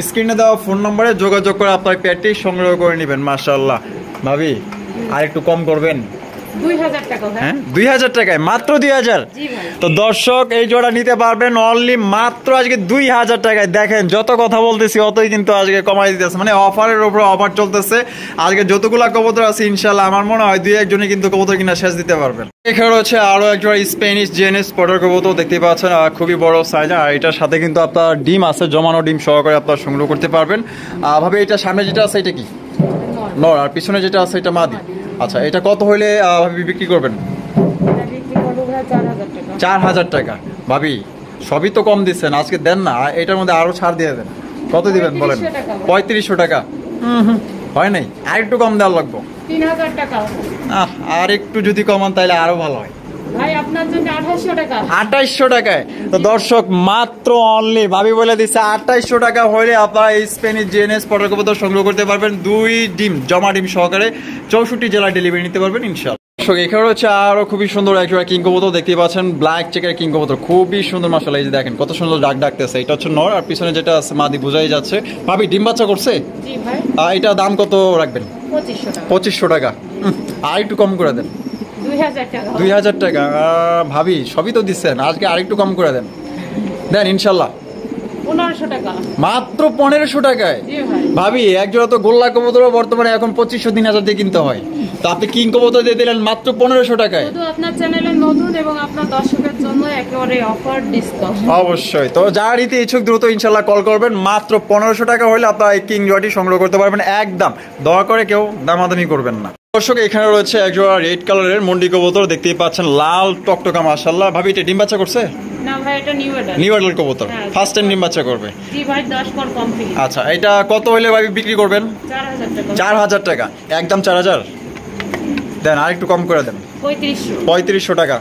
স্ক্রিনে দেওয়া ফোন নম্বরে যোগাযোগ করে আপনার পেয়ারটি সংগ্রহ করে নেবেন। মাশাআল্লাহ ভাবি আর একটু কম করবেন। 2000 টাকা ভাই। হ্যাঁ 2000 টাকায়, মাত্র 2000। জি ভাই। তো দর্শক এই জোড়া নিতে পারবেন অনলি মাত্র আজকে 2000 টাকায়। দেখেন যত কথা বলতেছি অতই কিন্তু আজকে কমাই দিতেছে, মানে অফারের উপর অফার চলতেছে। আজকে যতগুলা কবুতর আছে ইনশাল্লাহ আমার মনে হয় 2-1 কিন্তু কবুতর কিনা শেষ দিতে পারবেন। এখানে রয়েছে আরো এক জোড়া স্প্যানিশ জিএনএস স্পটার কবুতর দেখতে পাচ্ছেন, খুবই বড় সাইজ। আর এটার সাথে কিন্তু আপনার ডিম আছে, জমানো ডিম সহকারে আপনার সংগ্রহ করতে পারবেন। ভাবে এটা সামনে যেটা আছে এটা কি নর, আর পিছনে যেটা আছে এটা মাদি। আচ্ছা এটা কত হইলে ভাবি বিক্রি করবেন? এটা বিক্রি করবো ভাই 4000 টাকা। 4000 টাকা। ভাবি সবই তো কম দিচ্ছেন, আজকে দেন না, এটার মধ্যে আরো ছাড় দিয়ে দেন। কত দিবেন বলেন? 3500 টাকা। হয় নাই, আর একটু কম দেওয়ার লাগবে। 3000 টাকা। আর একটু যদি কমান তাহলে আরো ভালো হয় ভাই, আপনার জন্য 2800 টাকা। 2800 টাকায়। তো দর্শক মাত্র অনলি ভাবি বলে দিচ্ছে 2800 টাকা হলে আপনারা এই স্প্যানিশ জিএনএস স্পটার কবুতর সংগ্রহ করতে পারবেন। 2 ডিম জমা ডিম সহকারে 64 জেলায় ডেলিভারি নিতে পারবেন ইনশাআল্লাহ। দর্শক এখানে হচ্ছে আরো খুবই সুন্দর একজোড়া কিং কবুতর দেখতে পাচ্ছেন, ব্ল্যাক চেকের কিং কবুতর, খুবই সুন্দর মাশাআল্লাহ। এই যে দেখেন কত সুন্দর ডাক ডাকতেছে। এটা হচ্ছে নর, আর পিছনে যেটা আছে মাদি বোঝাই যাচ্ছে। ভাবি ডিম বাচ্চা করছে? জি ভাই। এটা দাম কত রাখবেন? 2500 টাকা। 2500 টাকা। আর একটু কম করে দেন। 2000 টাকা। 2000 টাকা। ভাবি সবই তো দিচ্ছেন, আজকে আরেকটু কম করে দেন, দেন ইনশাল্লাহ। 1500 টাকা। মাত্র 1500 টাকায়। জি ভাই। ভাবি একজোড়া তো গোল্লা কবুতর বর্তমানে এখন 2500-3000 দিয়ে কিনতে হয়, তো আপনি কিং কবুতর দিয়ে দিলেন মাত্র 1500 টাকায়। শুধু আপনার চ্যানেলে নতুন এবং আপনার দর্শকের জন্য একেবারে অফার ডিসকাউন্ট। অবশ্যই। তো যারা নিতে ইচ্ছুক দ্রুত ইনশাল্লাহ কল করবেন। মাত্র 1500 টাকা হলে আপনারা এই কিং জয়টি সংগ্রহ করতে পারবেন একদম। দয়া করে কেউ দামাদামি করবেন না। দর্শক এখানে রয়েছে একজোড়া রেড কালারের মন্ডি কবুতর দেখতেই পাচ্ছেন, লাল টকটকা মাশাআল্লাহ। ভাবি এটা ডিম বাচ্চা করছে? না ভাই, এটা নিউ অ্যাডাল্ট। নিউ অ্যাডাল্ট কবুতর, হ্যাঁ, ফার্স্ট টাইম ডিম বাচ্চা করবে। জি ভাই, 10 পর কমপ্লিট। আচ্ছা এটা কত হলে ভাবি বিক্রি করবেন? 4000 টাকা। 4000 টাকা, একদম 4000 দেন। আর একটু কম করে দেন। 3500। 3500 টাকা।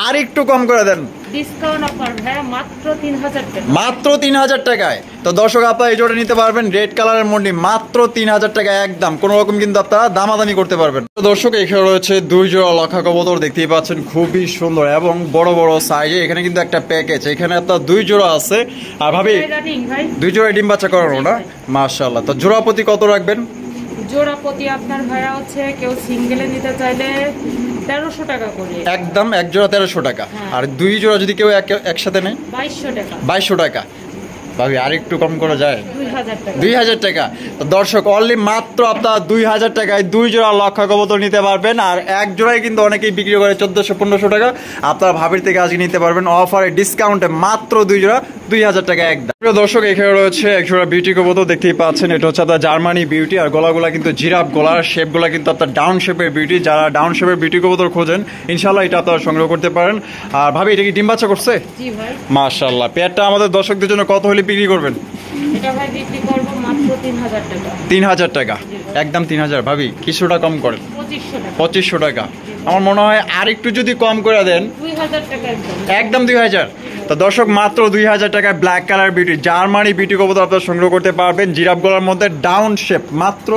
আর একটু কম করে দেন। ডিসকাউন্ট অফার ভাই, মাত্র 3000 টাকা। মাত্র 3000 টাকায়। তো দর্শক আপনারা এই জোড়া নিতে পারবেন রেড কালারের মন্ডি মাত্র 3000 টাকা একদম, কোনো রকম কিন্তু আপনারা দামাদামি করতে পারবেন। তো দর্শক এখানে রয়েছে 2 জোড়া লক্ষা কবুতর দেখতেই পাচ্ছেন, খুবই সুন্দর এবং বড় বড় সাইজে। এখানে কিন্তু একটা প্যাকেজ, এখানে আপনার 2 জোড়া আছে। আর ভাবি রানিং ভাই, 2 জোড়া ডিম বাচ্চা করানো না? মাশাআল্লাহ। তো জোড়া প্রতি কত রাখবেন? জোড়া প্রতি আপনার ভাড়া হচ্ছে, কেউ সিঙ্গেলে নিতে চাইলে 1300 টাকা করে। একদম এক জোড়া 1300 টাকা। আর 2 জোড়া যদি কেউ একসাথে নেয় 2200 টাকা। 2200 টাকা। ভাবি আর একটু কম করা যায়? 2000 টাকা। 2000 টাকা। তো দর্শক অনলি মাত্র আপনার 2000 টাকায় 2 জোড়া লক্ষা কবুতর নিতে পারবেন। আর এক জোড়ায় কিন্তু অনেকেই বিক্রি করে 1400-1500 টাকা। আপনারা ভাবির থেকে আজকে নিতে পারবেন অফারে ডিসকাউন্টে মাত্র 2 জোড়া 2000 টাকা একদম। প্রিয় দর্শক এখানে রয়েছে এক জোড়া বিউটি কবুতর দেখতেই পাচ্ছেন, এটা হচ্ছে আপনার জার্মানি বিউটি। আর গলাগুলা কিন্তু জিরাফ গলার, শেপগুলা কিন্তু আপনার ডাউন শেপের বিউটি। যারা ডাউন শেপের বিউটি কবুতর খোঁজেন ইনশাআল্লাহ এটা আপনারা সংগ্রহ করতে পারেন। আর ভাবি এটা কি ডিম বাচ্চা করছে? জি ভাই। মাশাআল্লাহ। পেয়ারটা আমাদের দর্শকদের জন্য কত হলে বিক্রি করবেন? এটা ভাই বিক্রি করব মাত্র 3000 টাকা। 3000 টাকা, একদম 3000। ভাবি কিছুটা কম করেন। 2500 টাকা। 2500 টাকা। আমার মনে হয় আর একটু যদি কম করে দেন 2000 টাকা একদম। একদম 2000। তো দর্শক মাত্র 2000 টাকায় black colour beauty Germany beauty কবুতর আপনারা সংগ্রহ করতে পারবেন, জিরাফ গলার মধ্যে ডাউন শেপ, মাত্র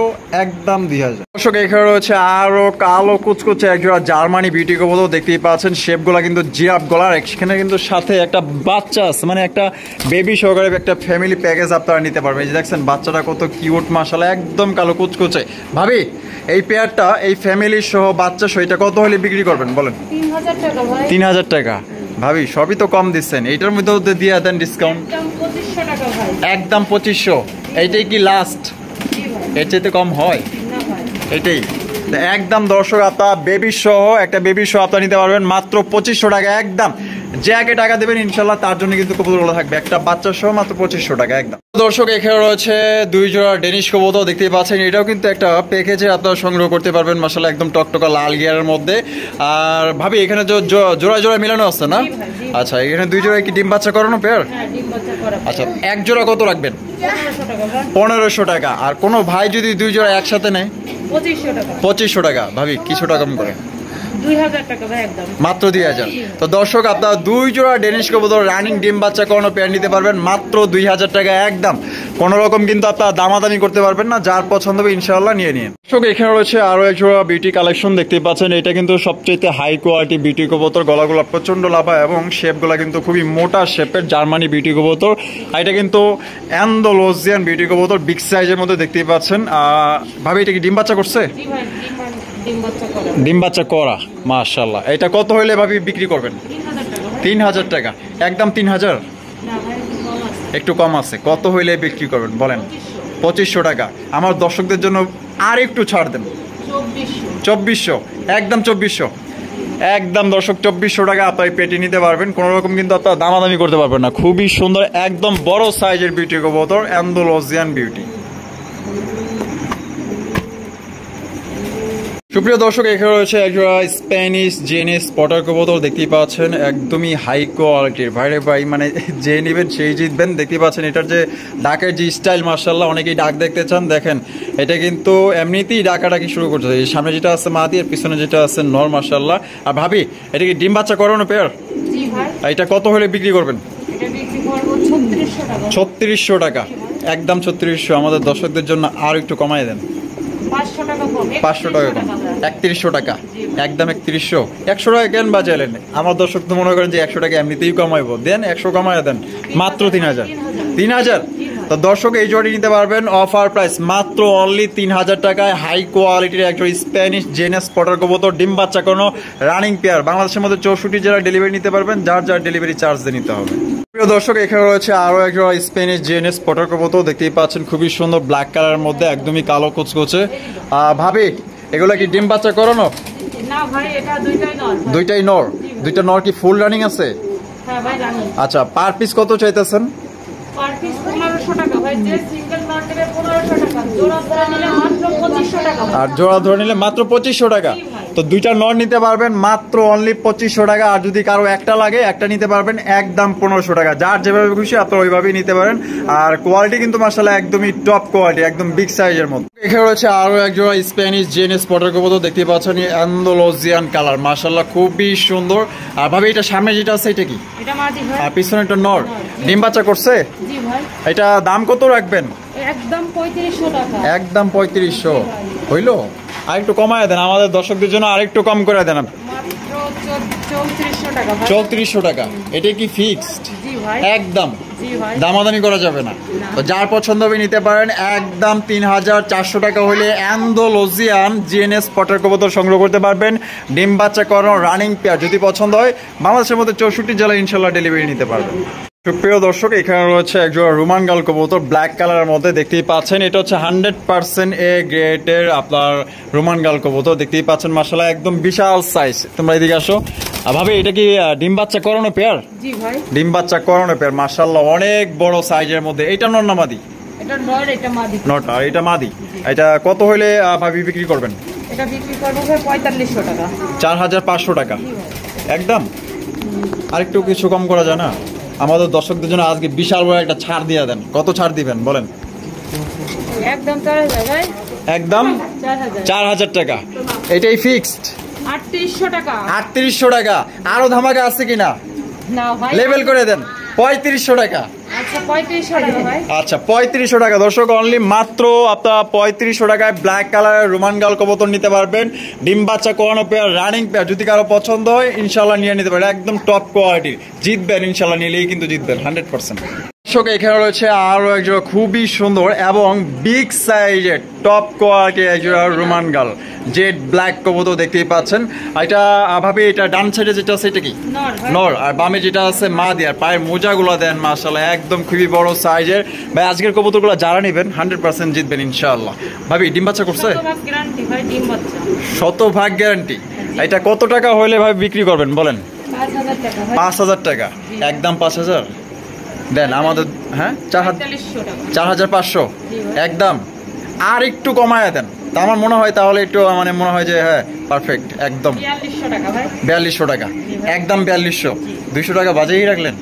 একদম 2000। দর্শক এখানে রয়েছে আরো কালো কুচকুচে একজোড়া জার্মানি বিউটি কবুতর দেখতেই পাচ্ছেন, শেপগুলা কিন্তু জিরাফ গলার। এখানে কিন্তু সাথে একটা বাচ্চা আছে, মানে একটা বেবি সহকারে একটা ফ্যামিলি প্যাকেজ আপনারা নিতে পারবেন। এই যে দেখছেন বাচ্চাটা কত কিউট মাশাআল্লাহ, একদম কালো কুচকুচে। ভাবি এই পেয়ারটা এই ফ্যামিলি সহ বাচ্চা সহ এটা কত হলে বিক্রি করবেন বলেন? 3000 টাকা ভাই। 3000 টাকা। ভাবি সবই তো কম দিচ্ছেন, এইটার মধ্যে দিয়ে দেন ডিসকাউন্ট। একদম 2500 টাকা ভাই। একদম 2500। এইটাই কি লাস্ট? জি ভাই। এর চাইতে কম হয়? না ভাই। এটাই তো একদম। দর্শক আপনার বেবি সহ একটা বেবি সহ আপনারা নিতে পারবেন মাত্র 2500 টাকা একদম। যে আগে টাকা দেবেন ইনশাল্লাহ তার জন্য কিন্তু কবুতরগুলো থাকবে একটা বাচ্চা সহ মাত্র 2500 টাকা একদম। দর্শক এখানে রয়েছে 2 জোড়া ডেনিশ কবুতর দেখতেই পাচ্ছেন, এটাও কিন্তু একটা প্যাকেজে আপনারা সংগ্রহ করতে পারবেন মাশাআল্লাহ, একদম টকটকা লাল গিয়ারের মধ্যে। আর ভাবি এখানে জোড়া জোড়া মিলানো আছে না? আচ্ছা এখানে 2 জোড়া কি ডিম বাচ্চা করানো পেয়ার? হ্যাঁ, ডিম বাচ্চা করা। আচ্ছা এক জোড়া কত রাখবেন? 1500 টাকা ভাই। 1500 টাকা। আর কোনো ভাই যদি 2 জোড়া একসাথে নেয় 2500 টাকা। 2500 টাকা। ভাবি কিছুটা কম করে 2000 টাকা ভাই একদম মাত্র 2000। তো দর্শক আপনারা 2 জোড়া ডেনিশ কবুতর রানিং ডিম বাচ্চা করানো পেয়ার নিতে পারবেন মাত্র 2000 টাকা একদম। কোনো রকম কিন্তু আপনারা দামাদামি করতে পারবেন না, যার পছন্দ হবে ইনশাআল্লাহ নিয়ে নিন। দর্শক এখানে রয়েছে আরো এক জোড়া বিউটি কালেকশন দেখতে পাচ্ছেন। এটা কিন্তু সবচেয়ে হাই কোয়ালিটি বিউটি কবুতর, গলাগুলো প্রচন্ড লাভা এবং শেপগুলো কিন্তু খুবই মোটা শেপের জার্মানি বিউটি কবুতর। এটা কিন্তু অ্যান্ডালুসিয়ান বিউটি কবুতর, বিগ সাইজের মধ্যে দেখতে পাচ্ছেন। ভাবি এটা কি ডিম বাচ্চা করছে? জি ভাই ডিম বাচ্চা করা মাশাআল্লাহ। এটা কত হইলে ভাবি বিক্রি করবেন? 3000 টাকা একদম। 3000 না ভাই কম আছে, একটু কম আছে, কত হইলে বিক্রি করবেন বলেন? 2500 টাকা। আমার দর্শকদের জন্য আর একটু ছাড় দেন। 2400 একদম। 2400 একদম দর্শক, 2400 টাকা আপনার পেটি নিতে পারবেন। কোনো রকম কিন্তু আপনার দামাদামি করতে পারবেন না। খুবই সুন্দর একদম বড় সাইজের বিউটি কবুতর, অ্যান্ডালুসিয়ান বিউটি। সুপ্রিয় দর্শক এখানে রয়েছে একজোড়া স্প্যানিশ জেনিস স্পটার কবুতর দেখতেই পাচ্ছেন, একদমই হাই কোয়ালিটির। ভাইরে ভাই মানে যে নেবেন সেই জিতবেন। দেখতেই পাচ্ছেন এটার যে ডাকের যে স্টাইল মাশাআল্লাহ, অনেকেই ডাক দেখতে চান। দেখেন এটা কিন্তু এমনিতেই ডাকাডাকি শুরু করছে। এই সামনে যেটা আছে মাদি আর পিছনে যেটা আছে নর মাশাআল্লাহ। আর ভাবি এটা কি ডিম বাচ্চা করানো পেয়ার? জি ভাই। এটা কত হলে বিক্রি করবেন? এটা বিক্রি করব 3600 টাকা। 3600 টাকা একদম 3600। আমাদের দর্শকদের জন্য আর একটু কমায় দেন। 500 টাকা কম। 500 টাকা কম, 3100 টাকা একদম। 3100 100 টাকা কেন বাজাইলেন? আমার দর্শক তো মনে করেন যে 100 টাকা এমনিতেই কমাইবো, দেন 100 কমায় দেন মাত্র 3000। 3000 তো দর্শক এই জোড়ি নিতে পারবেন অফার প্রাইস মাত্র অনলি 3000 টাকায়। হাই কোয়ালিটির একজন স্প্যানিশ জেনেস স্পটার কবুতর, ডিম বাচ্চা কোনো রানিং পেয়ার। বাংলাদেশের মধ্যে 64 জেলা ডেলিভারি নিতে পারবেন, যার যার ডেলিভারি চার্জ দিয়ে নিতে হবে। প্রিয় দর্শক এখানে রয়েছে আরো একজন স্প্যানিশ জেনেস স্পটার কবুতর দেখতেই পাচ্ছেন, খুবই সুন্দর ব্ল্যাক কালারের মধ্যে, একদমই কালো কুচকুচে। ভাবি এগুলা কি ডিম বাচ্চা করানো? না ভাই এটা দুইটাই নর। দুইটাই নর। দুইটা নর কি ফুল রানিং আছে? হ্যাঁ ভাই রানিং। আচ্ছা পার পিস কত চাইতেছেন? পার পিস 1500 টাকা ভাই। যে সিঙ্গেল নর নেবে 1500 টাকা, জোড়া ধরে নিলে মাত্র 2500 টাকা। আর জোড়া ধরে নিলে মাত্র 2500 টাকা। তো দুইটা নর নিতে পারবেন মাত্র অনলি 2500 টাকা। আর যদি কারো একটা লাগে একটা নিতে পারবেন একদম 1500 টাকা। যার যেভাবে খুশি আপনারা ওইভাবেই নিতে পারেন। আর কোয়ালিটি কিন্তু মাশাআল্লাহ একদমই টপ কোয়ালিটি, একদম বিগ সাইজের মধ্যে। এখানে রয়েছে আরো একজন স্প্যানিশ জেনেস স্পটার কবুতর দেখতে পাচ্ছেন, অ্যান্ডালুসিয়ান কালার মাশাআল্লাহ খুবই সুন্দর। আর ভাবে এটা সামনে যেটা আছে এটা কি? এটা মাদি ভাই। আর পিছনে একটা নর, ডিম বাচ্চা করছে? জি ভাই। এটা দাম কত রাখবেন? একদম 3500 টাকা। একদম 3500 হইলো? আরেকটু কমায় দেন আমাদের দর্শকদের জন্য, আরেকটু কম করে দেন। মাত্র 3400 টাকা ভাই। 3400 টাকা। এটা কি ফিক্সড? জি ভাই একদম জি ভাই। দামাদামি করা যাবে না। তো যার পছন্দ হবে নিতে পারেন একদম। 3400 টাকা হলে অ্যান্ডালুসিয়ান জিএনএস স্পটার কবুতর সংগ্রহ করতে পারবেন, ডিম বাচ্চা করানো রানিং পেয়ার। যদি পছন্দ হয় বাংলাদেশের মধ্যে 64 জেলায় ইনশাল্লাহ ডেলিভারি নিতে পারবেন। সুপ্রিয় দর্শক এখানে রয়েছে একজন রোমান গাল কবুতর ব্ল্যাক কালারের মধ্যে দেখতেই পাচ্ছেন। এটা হচ্ছে 100% এ গ্রেডের আপনার রোমান গাল কবুতর দেখতেই পাচ্ছেন মাশাআল্লাহ, একদম বিশাল সাইজ। তোমরা এদিকে আসো। ভাবে এটা কি ডিম বাচ্চা করানো পেয়ার? জি ভাই। ডিম বাচ্চা করানো পেয়ার মাশাআল্লাহ অনেক বড় সাইজের মধ্যে। এটা নর না মাদি? এটা নর, এটা মাদি। নরটা, এটা মাদি। এটা কত হইলে ভাবি বিক্রি করবেন? এটা বিক্রি করবো 4500 টাকা। 4500 টাকা একদম। আরেকটু কিছু কম করা যায় না? আমাদের দর্শকদের জন্য আজকে বিশাল বড় একটা ছাড় দিয়ে দেন। কত ছাড় দিবেন বলেন? একদম 4000 ভাই। একদম 4000 টাকা। এটাই ফিক্সড 3800 টাকা। 3800 টাকা। আরো ধামাকা আছে কিনা? না ভাই লেভেল করে দেন 3500 টাকা। আচ্ছা 3500 টাকা ভাই। আচ্ছা 3500 টাকা দর্শক, অনলি মাত্র আপনার 3500 টাকায় ব্ল্যাক কালারের রোমান গাল কবুতর নিতে পারবেন, ডিম বাচ্চা করানো পেয়ার, রানিং পেয়ার। যদি কারো পছন্দ হয় ইনশাল্লাহ নিয়ে নিতে পারেন, একদম টপ কোয়ালিটির। জিতবেন ইনশাল্লাহ, নিলেই কিন্তু জিতবেন 100%। দর্শক এখানে রয়েছে আরো একজোড়া খুবই সুন্দর এবং বিগ সাইজের টপ কোয়ালিটির একজোড়া রোমান গাল জেড ব্ল্যাক কবুতর দেখতেই পাচ্ছেন। এটা ভাবি এটা ডান সাইডে যেটা আছে এটা কি? নর। আর বামে যেটা আছে মাদি। আর পায়ের মোজাগুলো দেন মাশাআল্লাহ একদম খুবই বড় সাইজের। ভাই আজকের কবুতরগুলো যারা নেবেন 100% জিতবেন ইনশাআল্লাহ। ভাবি ডিম বাচ্চা করছে? শতভাগ গ্যারান্টি ভাই ডিম বাচ্চা। শতভাগ গ্যারান্টি। এটা কত টাকা হইলে ভাই বিক্রি করবেন বলেন? 5000 টাকা ভাই। 5000 টাকা একদম। 5000 দেন আমাদের। হ্যাঁ 4500 একদম। আর একটু কমায় দেন তা আমার মনে হয়, তাহলে একটু মানে মনে হয় যে হ্যাঁ পারফেক্ট একদম। 4200 টাকা ভাই। 4200 টাকা একদম। 4200 200 টাকা বাজেই রাখলেন।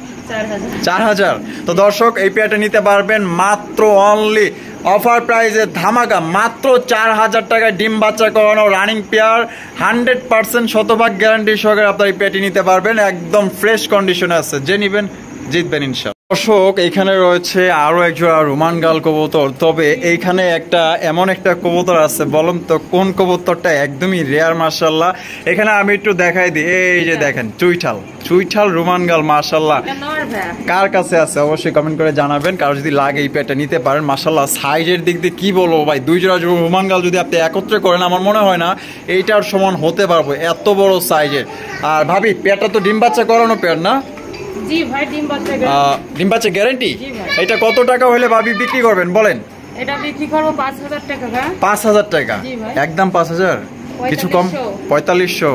4000। তো দর্শক এই পেয়ারটা নিতে পারবেন মাত্র অনলি অফার প্রাইসে ধামাকা মাত্র 4000 টাকায় ডিম বাচ্চা করানো রানিং পেয়ার 100% শতভাগ গ্যারান্টি সহকারে আপনার এই পেয়ারটি নিতে পারবেন। একদম ফ্রেশ কন্ডিশনে আছে, যে নিবেন জিতবেন ইনশাআল্লাহ। দর্শক এইখানে রয়েছে আরো একজোড়া রোমান গাল কবুতর। তবে এইখানে এমন একটা কবুতর আছে, বলুন তো কোন কবুতরটা? একদমই রেয়ার মাশাআল্লাহ। এখানে আমি একটু দেখাই দিই, এই যে দেখেন চুইঠাল রোমান গাল মাশাআল্লাহ। কার কাছে আছে অবশ্যই কমেন্ট করে জানাবেন, কারো যদি লাগে এই পেয়ারটা নিতে পারেন মাশাআল্লাহ। সাইজের দিক দিয়ে কি বলবো ভাই, দুই জোড়া রোমান গাল যদি আপনি একত্রে করেন আমার মনে হয় না এইটার সমান হতে পারবো, এত বড় সাইজের। আর ভাবি পেয়ারটা তো ডিম বাচ্চা করানো পেয়ার না? জি ভাই, ডিম বাচ্চা গ্যারান্টি। এটা কত টাকা হলে ভাবি বিক্রি করবেন বলেন? এটা বিক্রি করব 5000 টাকা। 5000 টাকা একদম? 5000 কিছু কম? 4500।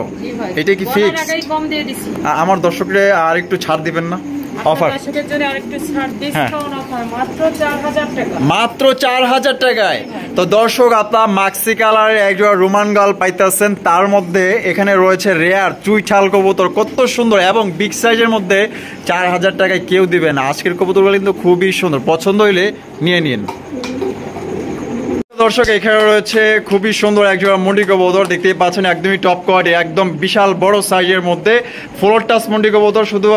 এটা কি ফিক্স? কম দিয়ে দিছি। আমার দর্শকরে আর একটু ছাড় দিবেন না? অফার দর্শকের জন্য আরেকটু ছাড়, ডিসকাউন্ট অফার মাত্র 4000 টাকা। মাত্র 4000 টাকায়। তো দর্শক আপনারা মাক্সি কালারের একজোড়া রোমান গাল পাইতেছেন, তার মধ্যে এখানে রয়েছে রেয়ার চুইঠাল কবুতর, কত সুন্দর এবং বিগ সাইজের মধ্যে 4000 টাকায় কেউ দিবে না। আজকের কবুতরগুলো কিন্তু খুবই সুন্দর, পছন্দ হইলে নিয়ে নিন। দর্শক এখানে রয়েছে খুবই সুন্দর একজোড়া মুন্ডি কবুতর, দেখতেই পাচ্ছেন একদমই টপ কোয়ালিটি, একদম বিশাল বড় সাইজের মধ্যে ফ্লোর টাচ মুন্ডি কবুতর, শুধু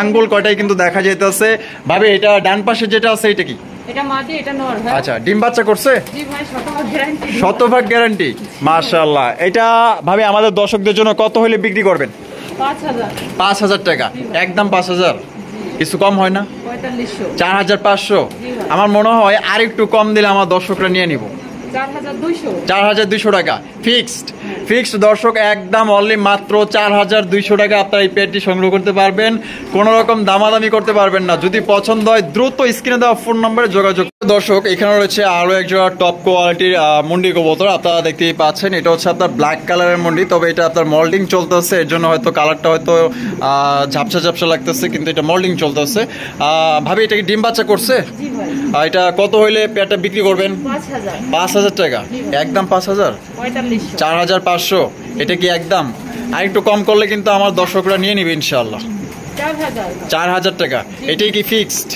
আঙ্গুল কয়টাই কিন্তু দেখা যাইতেছে। ভাবে এটা ডান পাশে যেটা আছে এটা কি? এটা মাদি, এটা নর ভাই। আচ্ছা, ডিম বাচ্চা করছে? জি ভাই, শতভাগ গ্যারান্টি। শতভাগ গ্যারান্টি মাশাআল্লাহ। এটা ভাবে আমাদের দর্শকদের জন্য কত হলে বিক্রি করবেন? 5000। 5000 টাকা একদম? 5000 কিছু কম হয় না? 4500। 4500। আমার মনে হয় আর একটু কম দিলে আমার দর্শকরা নিয়ে নিব। 4200 টাকা ফিক্সড দর্শক, একদম অনলি মাত্র 4200 টাকা আপনারা এই পেয়ারটি সংগ্রহ করতে পারবেন। কোন রকম দামাদামি করতে পারবেন না। যদি পছন্দ হয় দ্রুত স্ক্রিনে দেওয়া ফোন নম্বরে যোগাযোগ। দর্শক এখানে রয়েছে আরো একজোড়া টপ কোয়ালিটির মুন্ডি কবুতর, আপনারা দেখতেই পাচ্ছেন। এটা হচ্ছে আপনার ব্ল্যাক কালারের মুন্ডি, তবে এটা আপনার মোল্ডিং চলতেছে, এর জন্য হয়তো কালারটা হয়তো ঝাপসা লাগতেছে, কিন্তু এটা মোল্ডিং চলতেছে। ভাবি এটা কি ডিম বাচ্চা করছে? এটা কত হইলে পেয়ারটা বিক্রি করবেন? 5000 টাকা একদম? 5000? 4500। এটা কি একদম? আর একটু কম করলে কিন্তু আমার দর্শকরা নিয়ে নিবে ইনশাআল্লাহ। 4000 টাকা এটাই কি ফিক্সড?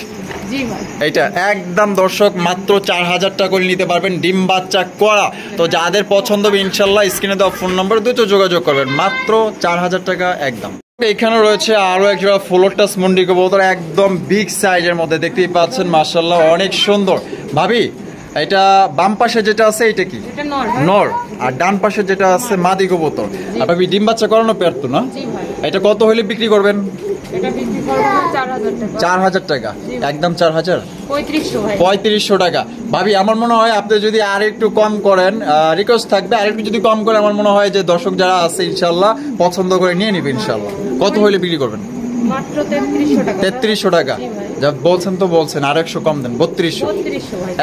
এটা একদম দর্শক মাত্র 4000 টাকা করে নিতে পারবেন, ডিম বাচ্চা করা। তো যাদের পছন্দ হবে ইনশাআল্লাহ স্ক্রিনে দেওয়া ফোন নম্বরে দ্রুত যোগাযোগ করবেন, মাত্র 4000 টাকা একদম। এখানে রয়েছে আরো একজোড়া ফ্লোর টাচ মুন্ডি কবুতর, একদম বিগ সাইজের মধ্যে, দেখতেই পাচ্ছেন মাশাআল্লাহ অনেক সুন্দর। ভাবি এটা বাম পাশে যেটা আছে এটা কি? নর। আর ডান পাশে যেটা আছে মাদি কবুতর। আর ভাবি ডিম বাচ্চা করানো পেয়ার তো না? এটা কত হলে বিক্রি করবেন? এটা বিক্রি করব 4000 টাকা। 4000 টাকা একদম? 4000? 3500 টাকা। ভাবি আমার মনে হয় আপনি যদি আর একটু কম করেন, রিকোয়েস্ট থাকবে আর একটু যদি কম করে, আমার মনে হয় যে দর্শক যারা আছে ইনশাআল্লাহ পছন্দ করে নিয়ে নিবে ইনশাআল্লাহ। কত হলে বিক্রি করবেন? মাত্র 3300 টাকা। 3300 টাকা যা বলছেন তো বলছেন, আর 100 কম দেন। 3200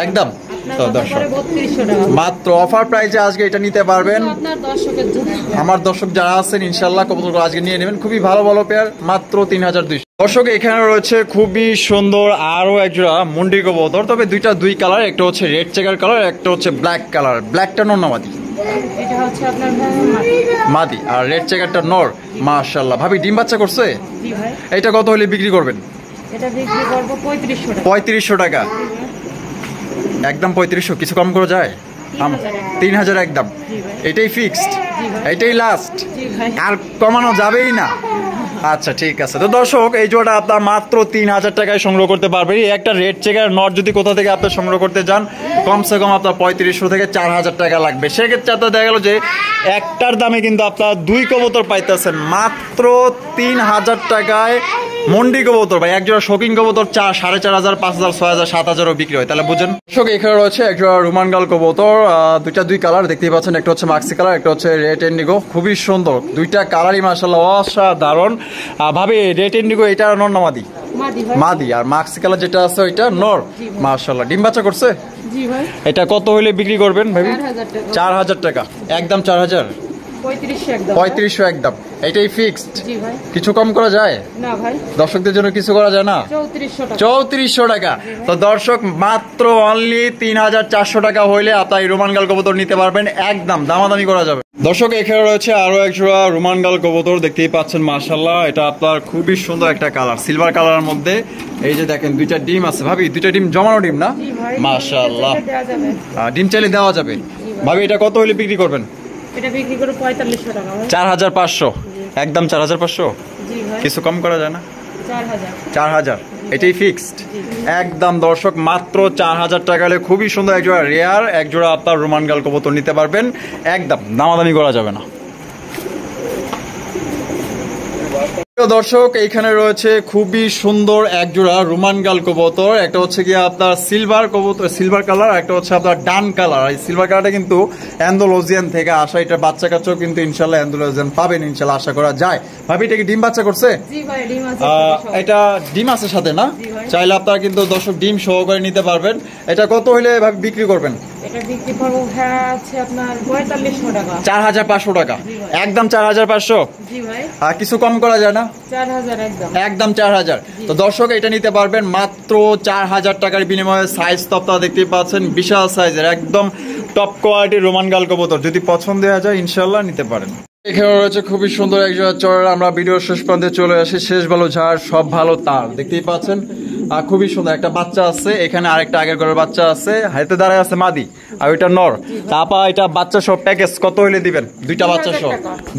একদম? তো দর্শক মাত্র অফার প্রাইসে আজকে এটা নিতে পারবেন। আমার দর্শক যারা আছেন ইনশাআল্লাহ কবুতর আজকে নিয়ে নেবেন, খুবই ভালো ভালো পেয়ার, মাত্র 3200। দর্শক এখানে রয়েছে খুবই সুন্দর আরো একজোড়া মুন্ডি কবুতর, তবে দুই কালার, একটা হচ্ছে রেড চেকার কালার, একটা হচ্ছে ব্ল্যাক কালার। ব্ল্যাকটা নর না মাদি? এটা হচ্ছে আপনার মাদি, আর রেড চেকারটা নর। মাশাআল্লাহ। ভাবি ডিম বাচ্চা করছে? জি ভাই। এটা কত হলে বিক্রি করবেন? এটা বিক্রি করব 3500 টাকা। 3500 টাকা একদম? 3500 কিছু কম করে যায়? 3000 একদম? এটাই ফিক্সড? এটাই লাস্ট? আর কমানো যাবেই না? আচ্ছা ঠিক আছে। তো দর্শক এই জোড়াটা আপনার মাত্র 3000 টাকায় সংগ্রহ করতে পারবেন। এই একটা রেড চেকার নট যদি কোথা থেকে আপনি সংগ্রহ করতে যান কমসে কম আপনার 3500 থেকে 4000 টাকা লাগবে। সেক্ষেত্রে আপনার দেখা গেল যে একটার দামে কিন্তু আপনার দুই কবুতর পাইতেছেন মাত্র 3000 টাকায়। মন্ডি কবুতর ভাই, একজোড়া শৌখিন কবুতর 4500, 5000, 6000, 7000ও বিক্রি হয়, তাহলে বুঝেন। দর্শক এখানে রয়েছে একজোড়া রোমান গাল কবুতর, দুই কালার দেখতেই পাচ্ছেন, একটা হচ্ছে মাক্সি কালার, একটা হচ্ছে রেড ইন্ডিগো। খুবই সুন্দর দুইটা কালারই মাশাআল্লাহ অসাধারণ। ভাবি রেড ইন্ডিগো এটা নর না মাদি? মাদি। আর মাক্সি কালার যেটা আছে ওইটা নর। মাশাআল্লাহ। ডিম বাচ্চা করছে? জি ভাই। এটা কত হইলে বিক্রি করবেন ভাবি? 4000 টাকা একদম? 4000 3500 একদম। 3500 একদম, এটাই ফিক্সড। জি ভাই। কিছু কম করা যায় না ভাই। দর্শকদের জন্য কিছু করা যায় না? 3400 টাকা। 3400 টাকা। তো দর্শক মাত্র অনলি 3400 টাকা হইলে আপনার এই রোমান গাল কবুতর নিতে পারবেন, একদম দামাদামি করা যাবে। দর্শক এখানে রয়েছে আরো এক জোড়া রোমান গাল কবুতর, দেখতেই পাচ্ছেন মাশাআল্লাহ, এটা আপনার খুবই সুন্দর একটা কালার, সিলভার কালারের মধ্যে। এই যে দেখেন দুইটা ডিম আছে ভাবি, দুইটা ডিম জমানো ডিম না? জি ভাই। মাশাআল্লাহ, দেওয়া যাবে। ডিম চাইলে দেওয়া যাবে। ভাবি এটা কত হলে বিক্রি করবেন? এটা বিক্রি করে 4500 টাকা ভাই। 4500 একদম 4500। জি ভাই। কিছু কম করা যায় না? 4000। 4000 এটাই ফিক্সড একদম। দর্শক মাত্র 4000 টাকা হলে খুবই সুন্দর এক জোড়া রেয়ার এক জোড়া আপনার রোমান গাল কবুতর নিতে পারবেন, একদম দামাদামি করা যাবে না। দর্শক এইখানে রয়েছে খুবই সুন্দর এক জোড়া রোমান গাল কবুতর, একটা হচ্ছে কি আপনার সিলভার কবুতর, সিলভার কালার, একটা হচ্ছে আপনার ডান কালার। এই সিলভার কালারটা কিন্তু অ্যান্ডালুসিয়ান থেকে আসা, এটা বাচ্চা কাচ্চাও কিন্তু ইনশাল্লাহ অ্যান্ডালুসিয়ান পাবেন ইনশাল্লাহ, আশা করা যায়। ভাবি এটা কি ডিম বাচ্চা করছে? জি ভাই, ডিম আছে। এটা ডিম আছে সাথে না? চাইলে আপনারা কিন্তু দর্শক ডিম সহকারে নিতে পারবেন। এটা কত হইলে ভাবি বিক্রি করবেন? এটা বিক্রি করব হচ্ছে আপনার 4500 টাকা। 4500 টাকা একদম 4500। জি ভাই। আর কিছু কম করা যায় না? 4000 একদম। একদম 4000। তো দর্শক এটা নিতে পারবেন মাত্র 4000 টাকার বিনিময়ে। সাইজ তো আপনারা দেখতেই পাচ্ছেন বিশাল সাইজের, একদম টপ কোয়ালিটির রোমান গাল কবুতর, যদি পছন্দ হয়ে যায় ইনশাল্লাহ নিতে পারেন। এখানে রয়েছে খুবই সুন্দর একজোড়া চড়। আমরা ভিডিওর শেষ প্রান্তে চলে আসি, শেষ ভালো ঝাড় সব ভালো তার, দেখতেই পাচ্ছেন আর খুবই সুন্দর একটা বাচ্চা আছে এখানে, আরেকটা আগের ঘরের বাচ্চা আছে, হাতে দাঁড়ায় আছে মাদি আর ওইটা নর। তারপর এটা বাচ্চা সব প্যাকেজ কত হইলে দিবেন? দুইটা বাচ্চা সহ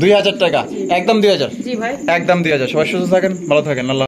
2000 টাকা একদম 2000। জি ভাই। একদম 2000। সবাই সুস্থ থাকেন, ভালো থাকেন, আল্লাহ।